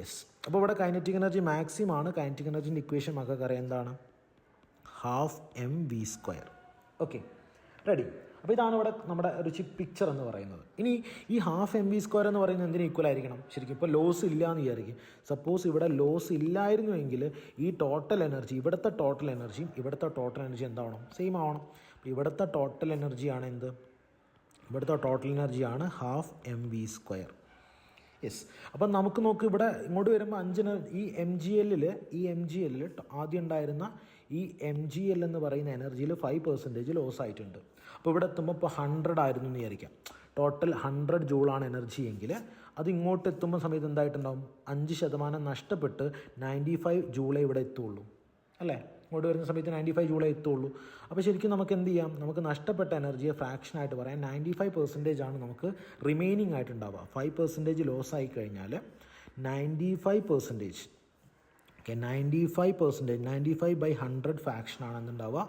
യെസ്. അപ്പോൾ ഇവിടെ കൈനറ്റിക് എനർജി മാക്സിമം ആണ്. കൈനറ്റിക് എനർജിൻ്റെ ഇക്വേഷൻ മക്കൾക്ക് അറിയാം എന്താണ്? 12mv². Okay, ready. അപ്പോൾ ഇതാണ് ഇവിടെ നമ്മുടെ ഒരു പിക്ചർ എന്ന് പറയുന്നത്. ഇനി ഈ 12mv² എന്ന് പറയുന്നത് എന്തിന് ഈക്വൽ ആയിരിക്കണം? ശരിക്കും ഇപ്പോൾ ലോസ് ഇല്ല എന്ന് വിചാരിക്കും. സപ്പോസ് ഇവിടെ ലോസ് ഇല്ലായിരുന്നുവെങ്കിൽ ഈ ടോട്ടൽ എനർജി, ഇവിടുത്തെ ടോട്ടൽ എനർജിയും ഇവിടുത്തെ ടോട്ടൽ എനർജി എന്താവണം? സെയിം ആവണം. അപ്പോൾ ഇവിടുത്തെ ടോട്ടൽ എനർജിയാണ് എന്ത്? ഇവിടുത്തെ ടോട്ടൽ എനർജിയാണ് 12mv². യെസ്. അപ്പം നമുക്ക് നോക്ക്, ഇവിടെ ഇങ്ങോട്ട് വരുമ്പോൾ 5 ഈ എം ജി എല്ലിൽ ആദ്യം ഉണ്ടായിരുന്ന ഈ mgl എന്ന് പറയുന്ന എനർജിയിൽ 5% ലോസ് ആയിട്ടുണ്ട്. അപ്പോൾ ഇവിടെ എത്തുമ്പോൾ ഇപ്പോൾ 100 ആയിരുന്നു എന്ന് വിചാരിക്കാം. ടോട്ടൽ 100 ജൂളാണ് എനർജി എങ്കിൽ അത് ഇങ്ങോട്ട് എത്തുമ്പോൾ സമയത്ത് എന്തായിട്ടുണ്ടാവും? 5% നഷ്ടപ്പെട്ട് 95 ജൂളേ ഇവിടെ എത്തുള്ളൂ, അല്ലേ? ഇങ്ങോട്ട് വരുന്ന സമയത്ത് 95 ജൂളേ എത്തുള്ളൂ. അപ്പോൾ ശരിക്കും നമുക്ക് എന്ത് ചെയ്യാം? നമുക്ക് നഷ്ടപ്പെട്ട എനർജിയെ ഫ്രാക്ഷനായിട്ട് പറയാം. 95% ആണ് നമുക്ക് റിമൈനിങ് ആയിട്ടുണ്ടാവുക. 5% ലോസ് ആയി കഴിഞ്ഞാൽ 95%, ഓക്കെ, 95/100 ഫ്രാക്ഷനാണ് എന്തുണ്ടാവുക?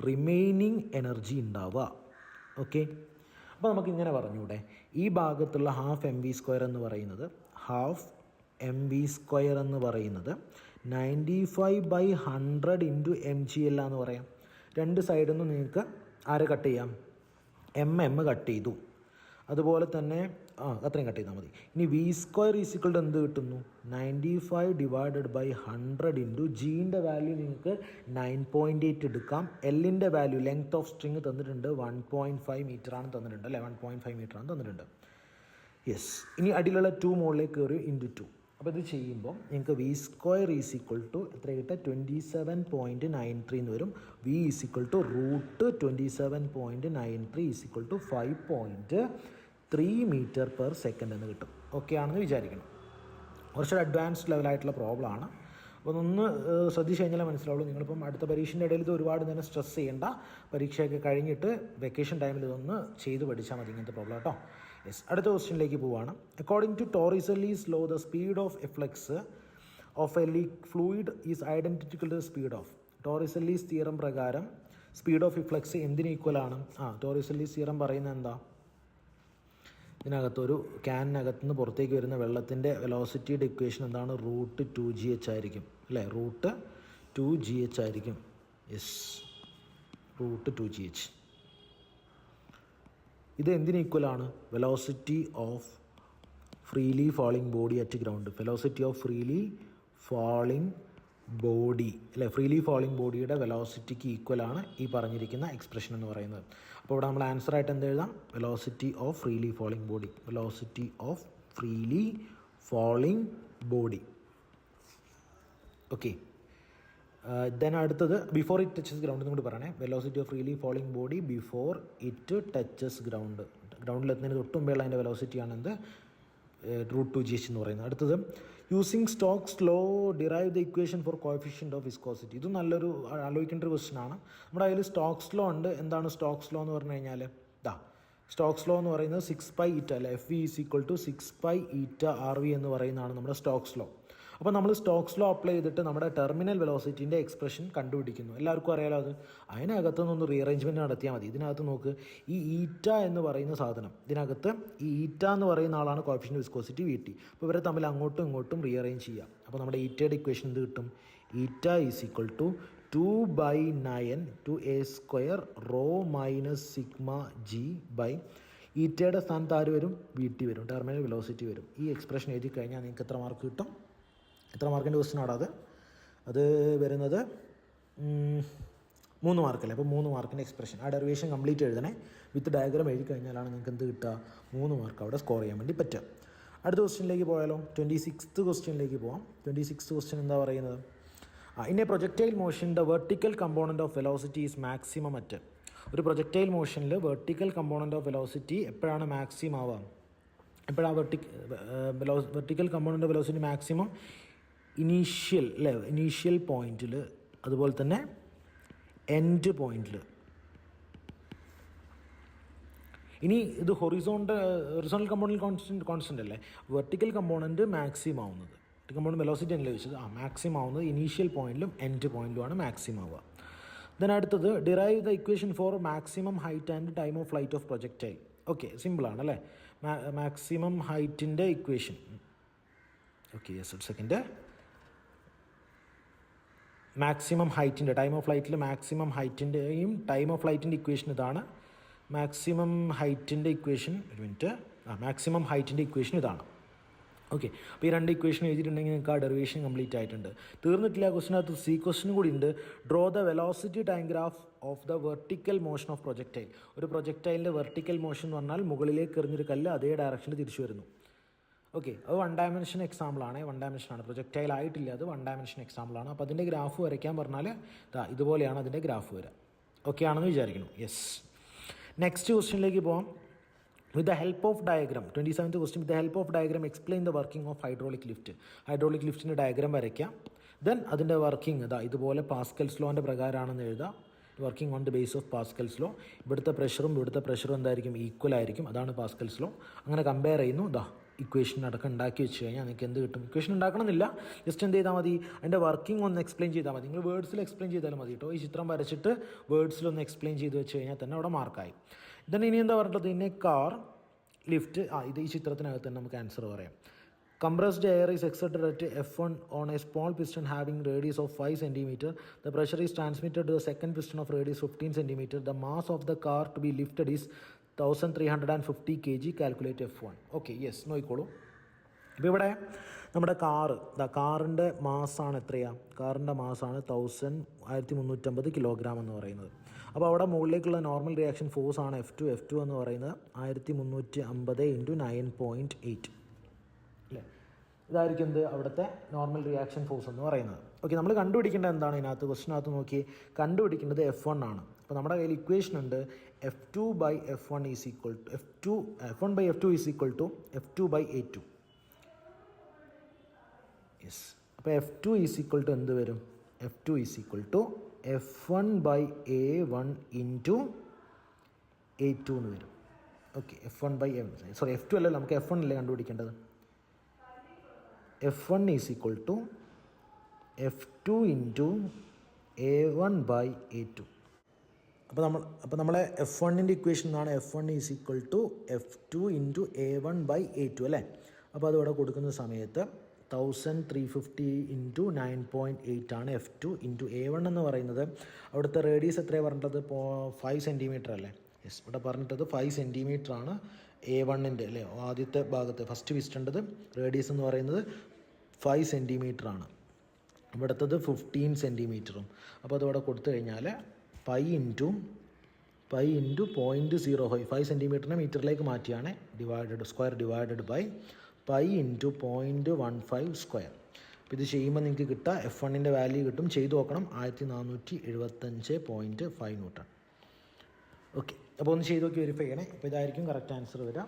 റിമൈനിങ് എനർജി ഉണ്ടാവുക. ഓക്കെ, അപ്പോൾ നമുക്കിങ്ങനെ പറഞ്ഞൂടെ, ഈ ഭാഗത്തുള്ള 12mv² എന്ന് പറയുന്നത് 12mv² എന്ന് പറയുന്നത് 95/100 ഇൻറ്റു mgl എന്ന് പറയാം. രണ്ട് സൈഡിൽ നിന്ന് നിങ്ങൾക്ക് ആരെ കട്ട് ചെയ്യാം? കട്ട് ചെയ്തു. അതുപോലെ തന്നെ അത്രയും കട്ട് ചെയ്താൽ മതി. ഇനി v² എന്ത് കിട്ടുന്നു? 95/100 ഇൻറ്റു ജീൻ്റെ വാല്യൂ നിങ്ങൾക്ക് 9.8 എടുക്കാം. എല്ലിൻ്റെ വാല്യൂ ലെങ്ത് ഓഫ് സ്ട്രിങ് തന്നിട്ടുണ്ട് 1.5 മീറ്റർ ആണ് തന്നിട്ടുണ്ട്, അല്ലേ? 1.5 മീറ്റർ ആണ് തന്നിട്ടുണ്ട്. യെസ്. ഇനി അടിയിലുള്ള 2 മുകളിലേക്ക് ഒരു ഇൻറ്റു 2. അപ്പോൾ ഇത് ചെയ്യുമ്പോൾ നിങ്ങൾക്ക് v² എത്ര കിട്ടുക? 27.93 എന്ന് വരും. v √27.93 5.3 മീറ്റർ/സെക്കൻഡ് എന്ന് കിട്ടും. ഓക്കെ ആണെന്ന് വിചാരിക്കണം. കുറച്ചൊരു അഡ്വാൻസ്ഡ് ലെവലായിട്ടുള്ള പ്രോബ്ലമാണ്. അപ്പോൾ ഒന്ന് ശ്രദ്ധിച്ച് കഴിഞ്ഞാൽ മനസ്സിലാവുള്ളൂ. നിങ്ങളിപ്പം അടുത്ത പരീക്ഷൻ്റെ ഇടയിൽ ഇത് ഒരുപാട് തന്നെ സ്ട്രെസ് ചെയ്യേണ്ട. പരീക്ഷയൊക്കെ കഴിഞ്ഞിട്ട് വെക്കേഷൻ ടൈമിൽ ഇതൊന്ന് ചെയ്ത് പഠിച്ചാൽ മതി ഇങ്ങനത്തെ പ്രോബ്ലം കേട്ടോ. യെസ്, അടുത്ത ക്വസ്റ്റ്യനിലേക്ക് പോവുകയാണ്. According to Torricelli's law the speed of efflux of a fluid is identical to the speed of. Torricelli's theorem പ്രകാരം സ്പീഡ് ഓഫ് ഇഫ്ലക്സ് എന്തിന് ഈക്വലാണ്? ടോറിസെല്ലീസ് തിയറം പറയുന്നത് എന്താ? ഇതിനകത്തൊരു ക്യാനിനകത്ത് നിന്ന് പുറത്തേക്ക് വരുന്ന വെള്ളത്തിൻ്റെ വെലോസിറ്റിയുടെ ഇക്വേഷൻ എന്താണ്? √2gh ആയിരിക്കും അല്ലേ? √2gh ആയിരിക്കും. Yes, √2gh. ഇത് എന്തിന് ഈക്വലാണ്? Velocity of freely falling body at ground. Velocity of freely falling body അല്ലേ? ഫ്രീലി ഫാളിംഗ് ബോഡിയുടെ വെലോസിറ്റിക്ക് ഈക്വലാണ് ഈ പറഞ്ഞിരിക്കുന്ന എക്സ്പ്രഷൻ എന്ന് പറയുന്നത്. അപ്പോൾ ഇവിടെ നമ്മൾ ആൻസർ ആയിട്ട് എന്ത് എഴുതാം? Velocity of freely falling body. Velocity of freely falling body. Okay, then അടുത്തത് ബിഫോർ ഇറ്റ് ടച്ചസ് ഗ്രൗണ്ട് എന്ന് കൂടി പറയണേ. Velocity of freely falling body before it touches ground. ഗ്രൗണ്ടിലെത്തുന്നതിന് തൊട്ട് മുമ്പേയുള്ള അതിൻ്റെ വെലോസിറ്റിയാണ് എന്ത്? √2gh എന്ന് പറയുന്നത്. അടുത്തത് using Stokes law derive the equation for coefficient of viscosity. ഇത് നല്ലൊരു ആലോചിക്കേണ്ട ഒരു ക്വസ്റ്റൻ ആണ്. നമ്മുടെ അതിൽ സ്റ്റോക്സ് ലോ ഉണ്ട്. എന്താണ് സ്റ്റോക്സ് ലോ എന്ന് പറഞ്ഞു കഴിഞ്ഞാൽ? സ്റ്റോക്സ് ലോ എന്ന് പറയുന്നത് 6π അല്ലെ? FV = 6π∗RV എന്ന് പറയുന്നതാണ് നമ്മുടെ സ്റ്റോക്സ് ലോ. അപ്പോൾ നമ്മൾ സ്റ്റോക്സ് ലോ അപ്ലൈ ചെയ്തിട്ട് നമ്മുടെ ടെർമിനൽ വെലോസിറ്റിൻ്റെ എക്സ്പ്രഷൻ കണ്ടുപിടിക്കുന്നു. എല്ലാവർക്കും അറിയാലോ അത്. അതിനകത്ത് നിന്നൊന്ന് റീഅറേഞ്ച്മെൻറ്റ് നടത്തിയാൽ മതി. ഇതിനകത്ത് നോക്ക്, ഈ ഈറ്റ എന്ന് പറയുന്ന സാധനം, ഇതിനകത്ത് ഈ ഈറ്റ എന്ന് പറയുന്ന ആളാണ് കോഎഫിഷ്യന്റ് വിസ്കോസിറ്റി VT. അപ്പോൾ ഇവരെ തമ്മിൽ അങ്ങോട്ടും ഇങ്ങോട്ടും റീഅറേഞ്ച് ചെയ്യാം. അപ്പോൾ നമ്മുടെ ഈറ്റയുടെ ഇക്വേഷൻ എന്ത് കിട്ടും? ഈറ്റ = 2/9 2a² ρ - σg/. ഈറ്റയുടെ സ്ഥാനത്ത് ആര് വരും? VT വരും, ടെർമിനൽ വെലോസിറ്റി വരും. ഈ എക്സ്പ്രഷൻ എഴുതി കഴിഞ്ഞാൽ നിങ്ങൾക്ക് എത്ര മാർക്ക് കിട്ടും? എത്ര മാർക്കിൻ്റെ ക്വസ്റ്റൻ ആണ് അത് വരുന്നത്? 3 മാർക്കല്ലേ? അപ്പോൾ 3 മാർക്കിൻ്റെ എക്സ്പ്രഷൻ. ആ ഡെറിവേഷൻ കംപ്ലീറ്റ് എഴുതണേ. വിത്ത് ഡയഗ്രാം എഴുതി കഴിഞ്ഞാലാണ് നിങ്ങൾക്ക് എന്ത് കിട്ടുക? 3 മാർക്ക് അവിടെ സ്കോർ ചെയ്യാൻ വേണ്ടി പറ്റുക. അടുത്ത ക്വസ്റ്റ്യനിലേക്ക് പോയാലോ? 26th ക്വസ്റ്റ്യനിലേക്ക് പോകാം. 26th ക്വസ്റ്റ്യൻ എന്താ പറയുന്നത്? In a projectile motion the vertical component of velocity is maximum at. ഒരു പ്രൊജക്റ്റൈൽ മോഷനിൽ വെർട്ടിക്കൽ കമ്പോണൻറ്റ് ഓഫ് വെലോസിറ്റി എപ്പോഴാണ് മാക്സിമം ആവുക? എപ്പോഴാണ് vertical component of velocity maximum? Initial പോയിന്റിൽ, അതുപോലെ തന്നെ എൻഡ് പോയിന്റിൽ. ഇനി ഇത് ഹൊറിസോണ്ടൽ കമ്പോണൻറ്റ് കോൺസ്റ്റൻ്റ് അല്ലേ? വെർട്ടിക്കൽ കമ്പോണൻറ്റ് മാക്സിമം ആവുന്നത്, കമ്പോണൻറ്റ് വെലോസിറ്റി അല്ലേ ചോദിച്ചത്? മാക്സിമം ആവുന്നത് ഇനീഷ്യൽ പോയിന്റിലും എൻഡ് പോയിന്റിലുമാണ് മാക്സിമം ആവുക. ദെൻ അടുത്തത് derive the equation for maximum height and time of flight of projectile. Okay, സിമ്പിളാണ് അല്ലേ? മാക്സിമം ഹൈറ്റിൻ്റെ ഇക്വേഷൻ. ഓക്കെ, യെസ്, ഒരു സെക്കൻഡ്. മാക്സിമം ഹൈറ്റിൻ്റെ, ടൈം ഓഫ് ഫ്ലൈറ്റിൽ മാക്സിമം ഹൈറ്റിൻ്റെയും ടൈം ഓഫ് ഫ്ലൈറ്റിൻ്റെ ഇക്വേഷൻ ഇതാണ്. മാക്സിമം ഹൈറ്റിൻ്റെ ഇക്വേഷൻ, ഒരു മിനിറ്റ്, മാക്സിമം ഹൈറ്റിൻ്റെ ഇക്വേഷൻ ഇതാണ്. ഓക്കെ, അപ്പോൾ ഈ 2 ഇക്വേഷൻ എഴുതിയിട്ടുണ്ടെങ്കിൽ നിങ്ങൾക്ക് ആ ഡെറിവേഷൻ കംപ്ലീറ്റ് ആയിട്ടുണ്ട്. തീർന്നിട്ടില്ല. ക്വസ്റ്റിനകത്ത് C ക്വസ്റ്റിനും കൂടി ഉണ്ട്. Draw the velocity time graph of the vertical motion of projectile. ഒരു പ്രൊജക്റ്റൈലിൻ്റെ വെർട്ടിക്കൽ മോഷൻ എന്ന് പറഞ്ഞാൽ മുകളിലേക്ക് എറിഞ്ഞൊരു കല്ല് അതേ ഡയറക്ഷനിൽ തിരിച്ചു വരുന്നു. ഓക്കെ, അത് 1 ഡയമെൻഷൻ എക്സാമ്പിളാണ്. 1 ഡയമെൻഷനാണ്, പ്രൊജക്റ്റൈൽ ആയിട്ടില്ല, അത് 1 ഡയമെൻഷൻ എക്സാമ്പിളാണ്. അപ്പോൾ അതിൻ്റെ ഗ്രാഫ് വരയ്ക്കാൻ പറഞ്ഞാൽ ഇതുപോലെയാണ് അതിൻ്റെ ഗ്രാഫ് വരിക. ഓക്കെ ആണെന്ന് വിചാരിക്കുന്നു. യെസ്, നെക്സ്റ്റ് ക്വസ്റ്റ്യനിലേക്ക് പോകാം. With the help of diagram, 27th question. With the help of diagram explain the working of hydraulic lift. Hydraulic ലിഫ്റ്റിൻ്റെ ഡയഗ്രാം വരയ്ക്കാം. ദെൻ അതിൻ്റെ വർക്കിംഗ് ഇതുപോലെ പാസ്കൽസ് ലോൻ്റെ പ്രകാരമാണെന്ന് എഴുതാം. Working on the base of Pascal's law. ഇവിടുത്തെ പ്രഷറും എന്തായിരിക്കും? ഈക്വൽ ആയിരിക്കും. അതാണ് പാസ്കൽസ് ലോ. അങ്ങനെ കമ്പയർ ചെയ്യുന്നു. ഇക്വേഷൻ അടക്കം ഉണ്ടാക്കി വെച്ച് കഴിഞ്ഞാൽ നിങ്ങൾക്ക് എന്ത് കിട്ടും? ഇക്വേഷൻ ഉണ്ടാക്കണമെന്നില്ല, ജസ്റ്റ് എന്ത് ചെയ്താൽ മതി? അതിൻ്റെ വർക്കിംഗ് ഒന്ന് എക്സ്പ്ലെയിൻ ചെയ്താൽ മതി. നിങ്ങൾ വേർഡ്സിൽ എക്സ്പ്ലെയിൻ ചെയ്താലും മതി കേട്ടോ. ഈ ചിത്രം വരച്ചിട്ട് വേർഡ്സിലൊന്ന് എക്സ്പ്ലെയിൻ ചെയ്ത് വെച്ച് കഴിഞ്ഞാൽ തന്നെ അവിടെ മാർക്കായി. ഇതിന് ഇനി എന്താ പറഞ്ഞത്? ഇനി കാർ ലിഫ്റ്റ്. ഇത് ഈ ചിത്രത്തിനകത്ത് തന്നെ നമുക്ക് ആൻസർ പറയാം. Compressed air is exerted at F1 on a small piston having radius of 5 cm. The pressure is transmitted to the second piston of radius 15 cm. The mass of the car to be lifted is 1350 kg. Calculate F1. Okay, yes, നോക്കിക്കോളൂ. ഇപ്പോൾ ഇവിടെ നമ്മുടെ കാറിൻ്റെ മാസ്സാണ് എത്രയാണ്? കാറിൻ്റെ മാസ്സാണ് 1350 kilogram എന്ന് പറയുന്നത്. അപ്പോൾ അവിടെ മുകളിലേക്കുള്ള നോർമൽ റിയാക്ഷൻ ഫോഴ്സ് ആണ് F2 എന്ന് പറയുന്നത് 1350 × 9.8 അല്ലേ? ഇതായിരിക്കും എന്ത്? അവിടുത്തെ നോർമൽ റിയാക്ഷൻ ഫോഴ്സ് എന്ന് പറയുന്നത്. ഓക്കെ, നമ്മൾ കണ്ടുപിടിക്കേണ്ടത് എന്താണ്? ഇതിനകത്ത് ക്വസ്റ്റിനകത്ത് നോക്കി കണ്ടുപിടിക്കേണ്ടത് F1 ആണ്. അപ്പോൾ നമ്മുടെ കയ്യിൽ ഇക്വേഷൻ ഉണ്ട്. F1/F2 is equal to F2/A2. Yes, അപ്പോൾ F2 ഈസ് ഈക്വൽ ടു എന്ത് വരും? F2 is equal to F1/A1 into A2 എന്ന് വരും. ഓക്കെ, F1/A1, സോറി F2 അല്ലല്ലോ, നമുക്ക് F1 അല്ലേ കണ്ടുപിടിക്കേണ്ടത്. F1 is equal to F2 into A1/A2. അപ്പോൾ നമ്മളെ F1ൻ്റെ ഇക്വേഷൻ എന്നാണ് F1 is equal to F2 into A1/A2 അല്ലേ. അപ്പോൾ അതവിടെ കൊടുക്കുന്ന സമയത്ത് 1350 ഇൻറ്റു 9.8 ആണ് F2 ഇൻറ്റു A1 എന്ന് പറയുന്നത്. അവിടുത്തെ റേഡിയസ് എത്രയാണ് പറഞ്ഞിട്ടത്? 5 സെൻറ്റിമീറ്റർ അല്ലേ. യെസ്, ഇവിടെ പറഞ്ഞിട്ടത് 5 സെൻറ്റിമീറ്റർ ആണ് A1ൻ്റെ അല്ലേ, ആദ്യത്തെ ഭാഗത്ത് ഫസ്റ്റ് വിസ്റ്റേണ്ടത് റേഡിയസ് എന്ന് പറയുന്നത് 5 സെൻറ്റിമീറ്റർ ആണ്. ഇവിടുത്തത് 15 സെൻറ്റിമീറ്ററും. അപ്പോൾ അതവിടെ കൊടുത്തു കഴിഞ്ഞാൽ പൈ ഇൻറ്റു 0.05, 5 സെൻറ്റിമീറ്ററിനെ മീറ്ററിലേക്ക് മാറ്റിയാണ് square divided by pi into 0.15 square. അപ്പോൾ ഇത് ചെയ്യുമ്പോൾ നിങ്ങൾക്ക് കിട്ടുക F1ൻ്റെ വാല്യൂ കിട്ടും. ചെയ്തു നോക്കണം, 1475.5 ന്യൂട്ടൺ. ഓക്കെ, അപ്പോൾ ഒന്ന് ചെയ്ത് നോക്കി വെരിഫൈ ചെയ്യണേ. അപ്പോൾ ഇതായിരിക്കും കറക്റ്റ് ആൻസർ വരിക.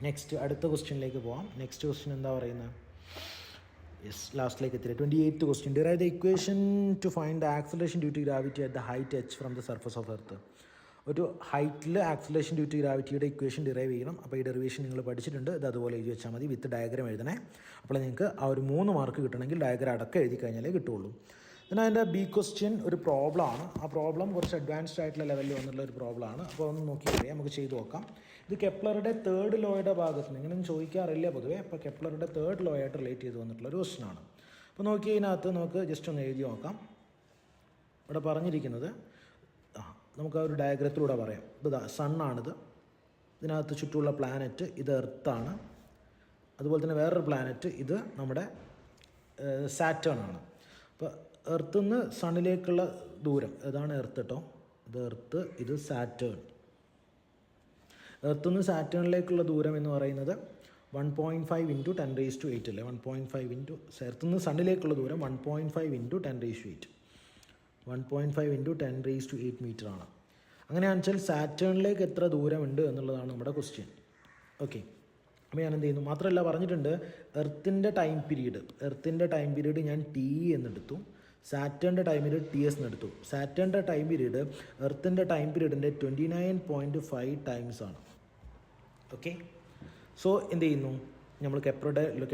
നെക്സ്റ്റ് അടുത്ത ക്വസ്റ്റ്യനിലേക്ക് പോകാം. നെക്സ്റ്റ് ക്വസ്റ്റ്യൻ എന്താ പറയുന്നത്? യെസ്, ലാസ്റ്റിലേക്ക് എത്തില്ല. 28th question. Derive the equation to find the acceleration due to gravity at the height h from the surface of earth. ഒരു ഹൈറ്റിൽ ആക്സലറേഷൻ ഡ്യൂ ടു ഗ്രാവിറ്റിയുടെ ഇക്വേഷൻ ഡിറൈവ് ചെയ്യണം. അപ്പോൾ ഈ ഡെറിവേഷൻ നിങ്ങൾ പഠിച്ചിട്ടുണ്ട്, ഇത് അതുപോലെ എഴുതി വെച്ചാൽ മതി. വിത്ത് ഡയഗ്രാം എഴുതണേ. അപ്പോൾ നിങ്ങൾക്ക് ആ ഒരു 3 മാർക്ക് കിട്ടണമെങ്കിൽ ഡയഗ്രാം അടക്കം എഴുതി കഴിഞ്ഞാലേ കിട്ടുള്ളൂ. പിന്നെ അതിൻ്റെ ബി ക്വസ്റ്റ്യൻ ഒരു പ്രോബ്ലമാണ്. ആ പ്രോബ്ലം കുറച്ച് അഡ്വാൻസ്ഡ് ആയിട്ടുള്ള ലെവലിൽ വന്നിട്ടുള്ള ഒരു പ്രോബ്ലമാണ്. അപ്പോൾ ഒന്ന് നോക്കി അറിയാം, നമുക്ക് ചെയ്ത് നോക്കാം. ഇത് കെപ്ലറുടെ 3rd ലോയുടെ ഭാഗത്ത് നിന്ന് ഇങ്ങനെയൊന്നും ചോദിക്കാറില്ല പൊതുവേ. അപ്പോൾ കെപ്ലറുടെ 3rd ലോ ആയിട്ട് റിലേറ്റ് ചെയ്ത് വന്നിട്ടുള്ള ഒരു ക്വസ്റ്റ്യനാണ്. അപ്പോൾ നോക്കി ഇതിനകത്ത് നമുക്ക് ജസ്റ്റ് ഒന്ന് എഴുതി നോക്കാം. ഇവിടെ പറഞ്ഞിരിക്കുന്നത് നമുക്ക് ആ ഒരു ഡയഗ്രത്തിലൂടെ പറയാം. ഇത് സണ്ണാണിത്, ഇതിനകത്ത് ചുറ്റുമുള്ള പ്ലാനറ്റ് ഇത് എർത്താണ്. അതുപോലെ തന്നെ വേറൊരു പ്ലാനറ്റ് ഇത് നമ്മുടെ സാറ്റേൺ ആണ്. അപ്പോൾ എർത്ത് നിന്ന് സണ്ണിലേക്കുള്ള ദൂരം ഇതാണ് എർത്ത് കേട്ടോ. ഇത് എർത്ത്, ഇത് സാറ്റേൺ. എർത്ത് നിന്ന് സാറ്റേണിലേക്കുള്ള ദൂരം എന്ന് പറയുന്നത് 1.5 ഇൻറ്റു 10⁸8 അല്ലേ. 1.5 ഇൻറ്റു എർത്ത് നിന്ന് സണ്ണിലേക്കുള്ള ദൂരം 1.5 ഇൻറ്റു 10⁸8, 1.5 ഇൻറ്റു 10⁸8 മീറ്ററാണ്. അങ്ങനെയാണെന്ന് വെച്ചാൽ സാറ്റേണിലേക്ക് എത്ര ദൂരമുണ്ട് എന്നുള്ളതാണ് നമ്മുടെ ക്വസ്റ്റ്യൻ. ഓക്കെ, അപ്പോൾ ഞാൻ എന്ത് ചെയ്യുന്നു? മാത്രമല്ല പറഞ്ഞിട്ടുണ്ട് എർത്തിൻ്റെ ടൈം പീരീഡ് ഞാൻ T എന്നെടുത്തു, സാറ്റേണിൻ്റെ ടൈം പീരീഡ് TS എന്നെടുത്തു. സാറ്റേണിൻ്റെ ടൈം പീരീഡ് എർത്തിൻ്റെ ടൈം പീരീഡിൻ്റെ 29.5 ടൈംസ് ആണ്. ഓക്കെ, സോ എന്ത് ചെയ്യുന്നു? നമ്മൾ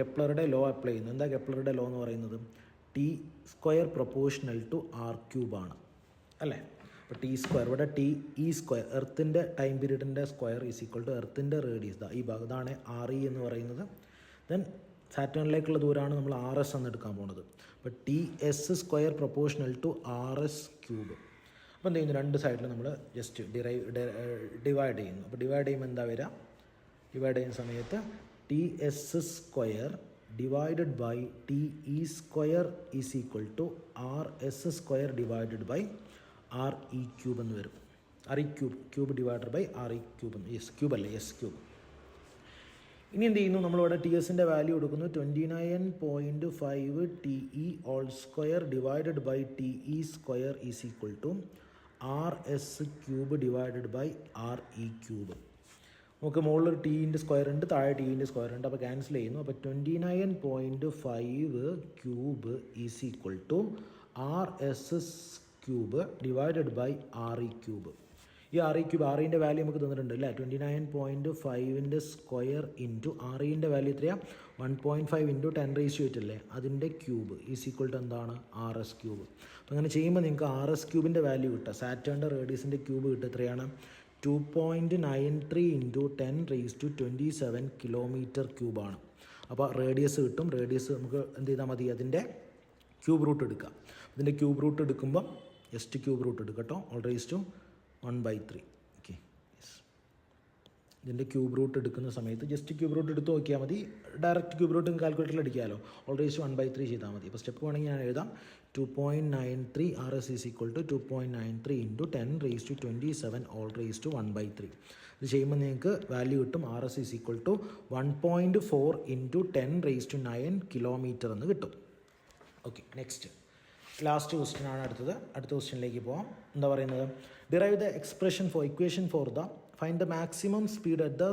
കെപ്ലറുടെ ലോ അപ്ലൈ ചെയ്യുന്നു. എന്താ കെപ്ലറുടെ ലോ എന്ന് പറയുന്നത്? T² പ്രൊപ്പോർഷണൽ ടു R³ ആണ് അല്ലേ. അപ്പോൾ T², ഇവിടെ TE², എർത്തിൻ്റെ ടൈം പീരീഡിൻ്റെ സ്ക്വയർ ഈസ് ഈക്വൽ ടു എർത്തിൻ്റെ റേഡിയസ്, ഈ ഭാഗം ഇതാണ് RE എന്ന് പറയുന്നത്. ദെൻ സാറ്റേണിലേക്കുള്ള ദൂരമാണ് നമ്മൾ RS എന്ന് എടുക്കാൻ പോകുന്നത്. അപ്പോൾ TS² പ്രൊപ്പോർഷണൽ ടു RS³. അപ്പോൾ എന്ത് ചെയ്യുന്നു? രണ്ട് സൈഡിൽ നമ്മൾ ജസ്റ്റ് ഡിവൈഡ് ചെയ്യുന്നു. അപ്പോൾ ഡിവൈഡ് ചെയ്യുമ്പോൾ എന്താ വരിക? ഡിവൈഡ് ചെയ്യുന്ന സമയത്ത് TS² divided by TE² is equal to RS² divided by RE³ എന്ന് വരും. RE³ ഡിവൈഡഡ് ബൈ RE³ എന്ന്. യെസ്, ക്യൂബ് അല്ലേ? Yes, cube. ഇനി എന്ത് ചെയ്യുന്നു? നമ്മളിവിടെ TSൻ്റെ വാല്യൂ കൊടുക്കുന്നു 29.5 TE² divided by TE² is equal to RS³ divided by RE³. നമുക്ക് മുകളിൽ ഒരു Tൻ്റെ സ്ക്വയർ ഉണ്ട്, താഴെ Tൻ്റെ സ്ക്വയർ ഉണ്ട്. അപ്പോൾ ക്യാൻസൽ ചെയ്യുന്നു. അപ്പോൾ 29.5 cube is equal to RS³ divided by RE³. ഈ RE³ REൻ്റെ വാല്യൂ നമുക്ക് തന്നിട്ടുണ്ട് അല്ലേ. 29.5ൻ്റെ സ്ക്വയർ ഇൻറ്റു REൻ്റെ വാല്യൂ എത്രയാണ്? 1.5 ഇൻറ്റു 10⁸8 അല്ലേ. അതിൻ്റെ ക്യൂബ് ഈസ് ഈക്വൽ ടു എന്താണ്? RS³. അപ്പോൾ അങ്ങനെ ചെയ്യുമ്പോൾ നിങ്ങൾക്ക് RS³ വാല്യൂ കിട്ടുക. സാറ്റേണിൻ്റെ റേഡിയസിൻ്റെ ക്യൂബ് കിട്ടുക എത്രയാണ്? 2.93 ഇൻറ്റു 10⁻27 കിലോമീറ്റർ ക്യൂബാണ്. അപ്പോൾ റേഡിയസ് കിട്ടും. റേഡിയസ് നമുക്ക് എന്ത് ചെയ്താൽ മതി? അതിൻ്റെ ക്യൂബ് റൂട്ട് എടുക്കുക. ഇതിൻ്റെ ക്യൂബ് റൂട്ട് എടുക്കുമ്പോൾ ജസ്റ്റ് ക്യൂബ് റൂട്ട് എടുക്കുക കേട്ടോ. (1/3). Okay, yes. ഇതിൻ്റെ ക്യൂബ് റൂട്ട് എടുക്കുന്ന സമയത്ത് ജസ്റ്റ് ക്യൂബ് റൂട്ട് എടുത്ത് നോക്കിയാൽ മതി. ഡയറക്റ്റ് ക്യൂബ് റൂട്ട് കാൽക്കുലേറ്ററിൽ അടിക്കാമല്ലോ. (1/3) ചെയ്താൽ മതി. അപ്പോൾ സ്റ്റെപ്പ് വേണമെങ്കിൽ ഞാൻ എഴുതാം. 2.93 RS is equal to 2.93 into 10⁻27 (1/3). ഇത് ചെയ്യുമ്പോൾ നിങ്ങൾക്ക് വാല്യൂ കിട്ടും. RS is equal to 1.4 into 10⁻9 kilometre എന്ന് കിട്ടും. ഓക്കെ, നെക്സ്റ്റ് ലാസ്റ്റ് ക്വസ്റ്റ്യൻ ആണ് അടുത്തത്. അടുത്ത ക്വസ്റ്റ്യനിലേക്ക് പോകാം. എന്താ പറയുന്നത്? Derive the equation for the find the maximum speed at the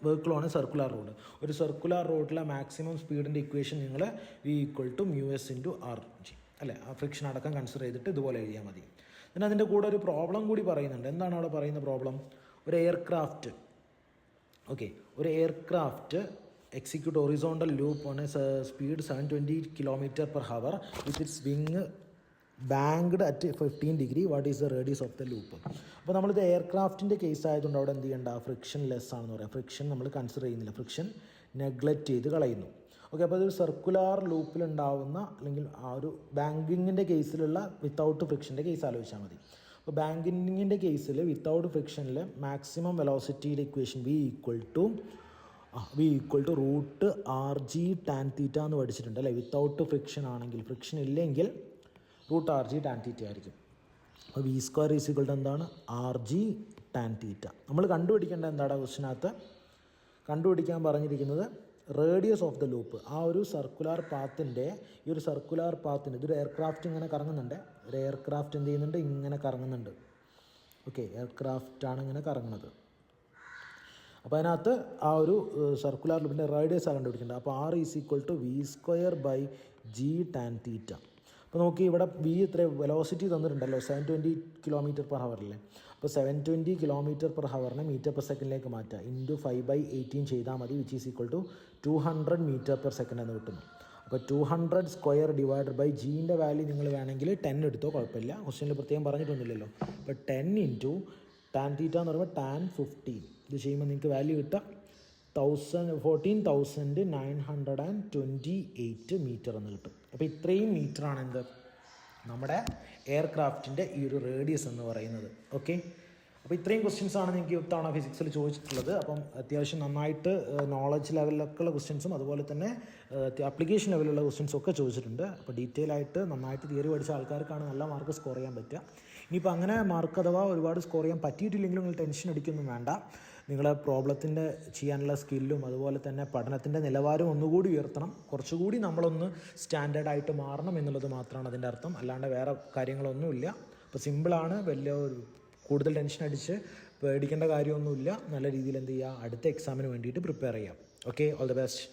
vehicle on A circular road. ഒരു സർക്കുലർ റോഡിലെ മാക്സിമം സ്പീഡിൻ്റെ ഇക്വേഷൻ നിങ്ങൾ V=μs/rg അല്ലേ, ആ ഫ്രിക്ഷൻ അടക്കം കൺസിഡർ ചെയ്തിട്ട് ഇതുപോലെ എഴുതിയാൽ മതി. പിന്നെ അതിൻ്റെ കൂടെ ഒരു പ്രോബ്ലം കൂടി പറയുന്നുണ്ട്. എന്താണ് അവിടെ പറയുന്ന പ്രോബ്ലം? ഒരു aircraft execute horizontal loop on a speed 720 km/h with its wing banked at 15 degree. What is the radius of the loop? അപ്പോൾ നമ്മളിത് എയർക്രാഫ്റ്റിൻ്റെ കേസ് ആയതുകൊണ്ട് അവിടെ എന്ത് ചെയ്യേണ്ട, ഫ്രിക്ഷൻ ലെസ് ആണെന്ന് പറയാം. ഫ്രിക്ഷൻ നമ്മൾ കൺസിഡർ ചെയ്യുന്നില്ല, ഫ്രിക്ഷൻ നെഗ്ലക്റ്റ് ചെയ്ത് കളയുന്നു. ഓക്കെ, അപ്പോൾ അതൊരു സർക്കുലാർ ലൂപ്പിലുണ്ടാവുന്ന അല്ലെങ്കിൽ ആ ഒരു ബാങ്കിങ്ങിൻ്റെ കേസിലുള്ള വിത്തൗട്ട് ഫ്രിക്ഷൻ്റെ കേസ് ആലോചിച്ചാൽ മതി. അപ്പോൾ ബാങ്കിങ്ങിൻ്റെ കേസിൽ വിത്തൗട്ട് ഫ്രിക്ഷനിൽ മാക്സിമം വെലോസിറ്റിയുടെ ഇക്വേഷൻ V = √rg tan θ എന്ന് പഠിച്ചിട്ടുണ്ട് അല്ലേ. വിത്തൗട്ട് ഫ്രിക്ഷൻ ആണെങ്കിൽ, ഫ്രിക്ഷൻ ഇല്ലെങ്കിൽ √rg tan θ ആയിരിക്കും. അപ്പോൾ V² എന്താണ്, rg tan θ. നമ്മൾ കണ്ടുപിടിക്കേണ്ട എന്താണ് ക്വസ്റ്റിനകത്ത് കണ്ടുപിടിക്കാൻ പറഞ്ഞിരിക്കുന്നത് റേഡിയസ് ഓഫ് ദ ലൂപ്പ്. ആ ഒരു സർക്കുലർ പാത്തിൻ്റെ ഇതൊരു എയർക്രാഫ്റ്റ് ഇങ്ങനെ കറങ്ങുന്നുണ്ട്. ഒരു എയർക്രാഫ്റ്റ് എന്ത് ചെയ്യുന്നുണ്ട്, ഇങ്ങനെ കറങ്ങുന്നുണ്ട്. ഓക്കെ, എയർക്രാഫ്റ്റാണ് ഇങ്ങനെ കറങ്ങുന്നത്. അപ്പോൾ അതിനകത്ത് ആ ഒരു സർക്കുലർ ലൂപ്പിൻ്റെ റേഡിയസാണ് കണ്ടുപിടിക്കേണ്ടത്. അപ്പോൾ R = V²/g tan θ. അപ്പോൾ നോക്കി ഇവിടെ V ഇത്ര വെലോസിറ്റി തന്നിട്ടുണ്ടല്ലോ, 720 km/h അല്ലേ. അപ്പോൾ 720 km/h മീറ്റർ/സെക്കൻഡിലേക്ക് മാറ്റുക, ഇൻറ്റു 5/18 ചെയ്താൽ മതി, which is equal to 200 m/s എന്ന് കിട്ടുന്നു. അപ്പോൾ 200² ഡിവൈഡഡ് ബൈ ജീൻ്റെ വാല്യൂ നിങ്ങൾ വേണമെങ്കിൽ 10 എടുത്തോ, കുഴപ്പമില്ല, ക്വസ്റ്റ്യനിൽ പ്രത്യേകം പറഞ്ഞിട്ടൊന്നുമില്ലല്ലോ. അപ്പോൾ 10 × tan θ എന്ന് പറയുമ്പോൾ tan 15. ഇത് ചെയ്യുമ്പോൾ നിങ്ങൾക്ക് വാല്യൂ കിട്ടുക 14,928 മീറ്റർ എന്ന് കിട്ടും. അപ്പോൾ ഇത്രയും മീറ്ററാണ് എന്ത്, നമ്മുടെ എയർക്രാഫ്റ്റിൻ്റെ ഈ ഒരു റേഡിയസ് എന്ന് പറയുന്നത്. ഓക്കെ, അപ്പോൾ ഇത്രയും ക്വസ്റ്റ്യൻസാണ് നിങ്ങൾക്ക് ഇത്തവണ ഫിസിക്സിൽ ചോദിച്ചിട്ടുള്ളത്. അപ്പം അത്യാവശ്യം നന്നായിട്ട് നോളജ് ലെവലിലൊക്കെയുള്ള ക്വസ്റ്റ്യൻസും അതുപോലെ തന്നെ ആപ്ലിക്കേഷൻ ലെവലിലുള്ള ക്വസ്റ്റ്യൻസും ഒക്കെ ചോദിച്ചിട്ടുണ്ട്. അപ്പോൾ ഡീറ്റെയിൽ ആയിട്ട് നന്നായിട്ട് തിയറി പഠിച്ച ആൾക്കാർക്കാണ് നല്ല മാർക്ക് സ്കോർ ചെയ്യാൻ പറ്റുക. ഇനിയിപ്പോൾ അങ്ങനെ മാർക്ക് അഥവാ ഒരുപാട് സ്കോർ ചെയ്യാൻ പറ്റിയിട്ടില്ലെങ്കിലും നിങ്ങൾ ടെൻഷൻ അടിക്കൊന്നും വേണ്ട. നിങ്ങളെ പ്രോബ്ലത്തിൻ്റെ ചെയ്യാനുള്ള സ്കില്ലും അതുപോലെ തന്നെ പഠനത്തിൻ്റെ നിലവാരം ഒന്നുകൂടി ഉയർത്തണം, കുറച്ചുകൂടി നമ്മളൊന്ന് സ്റ്റാൻഡേർഡായിട്ട് മാറണം എന്നുള്ളത് മാത്രമാണ് അതിൻ്റെ അർത്ഥം, അല്ലാണ്ട് വേറെ കാര്യങ്ങളൊന്നുമില്ല. അപ്പോൾ സിമ്പിളാണ്, വലിയ കൂടുതൽ ടെൻഷൻ അടിച്ച് പേടിക്കേണ്ട കാര്യമൊന്നുമില്ല. നല്ല രീതിയിൽ എന്ത് ചെയ്യുക, അടുത്ത എക്സാമിന് വേണ്ടിയിട്ട് പ്രിപ്പയർ ചെയ്യാം. Okay, all the best.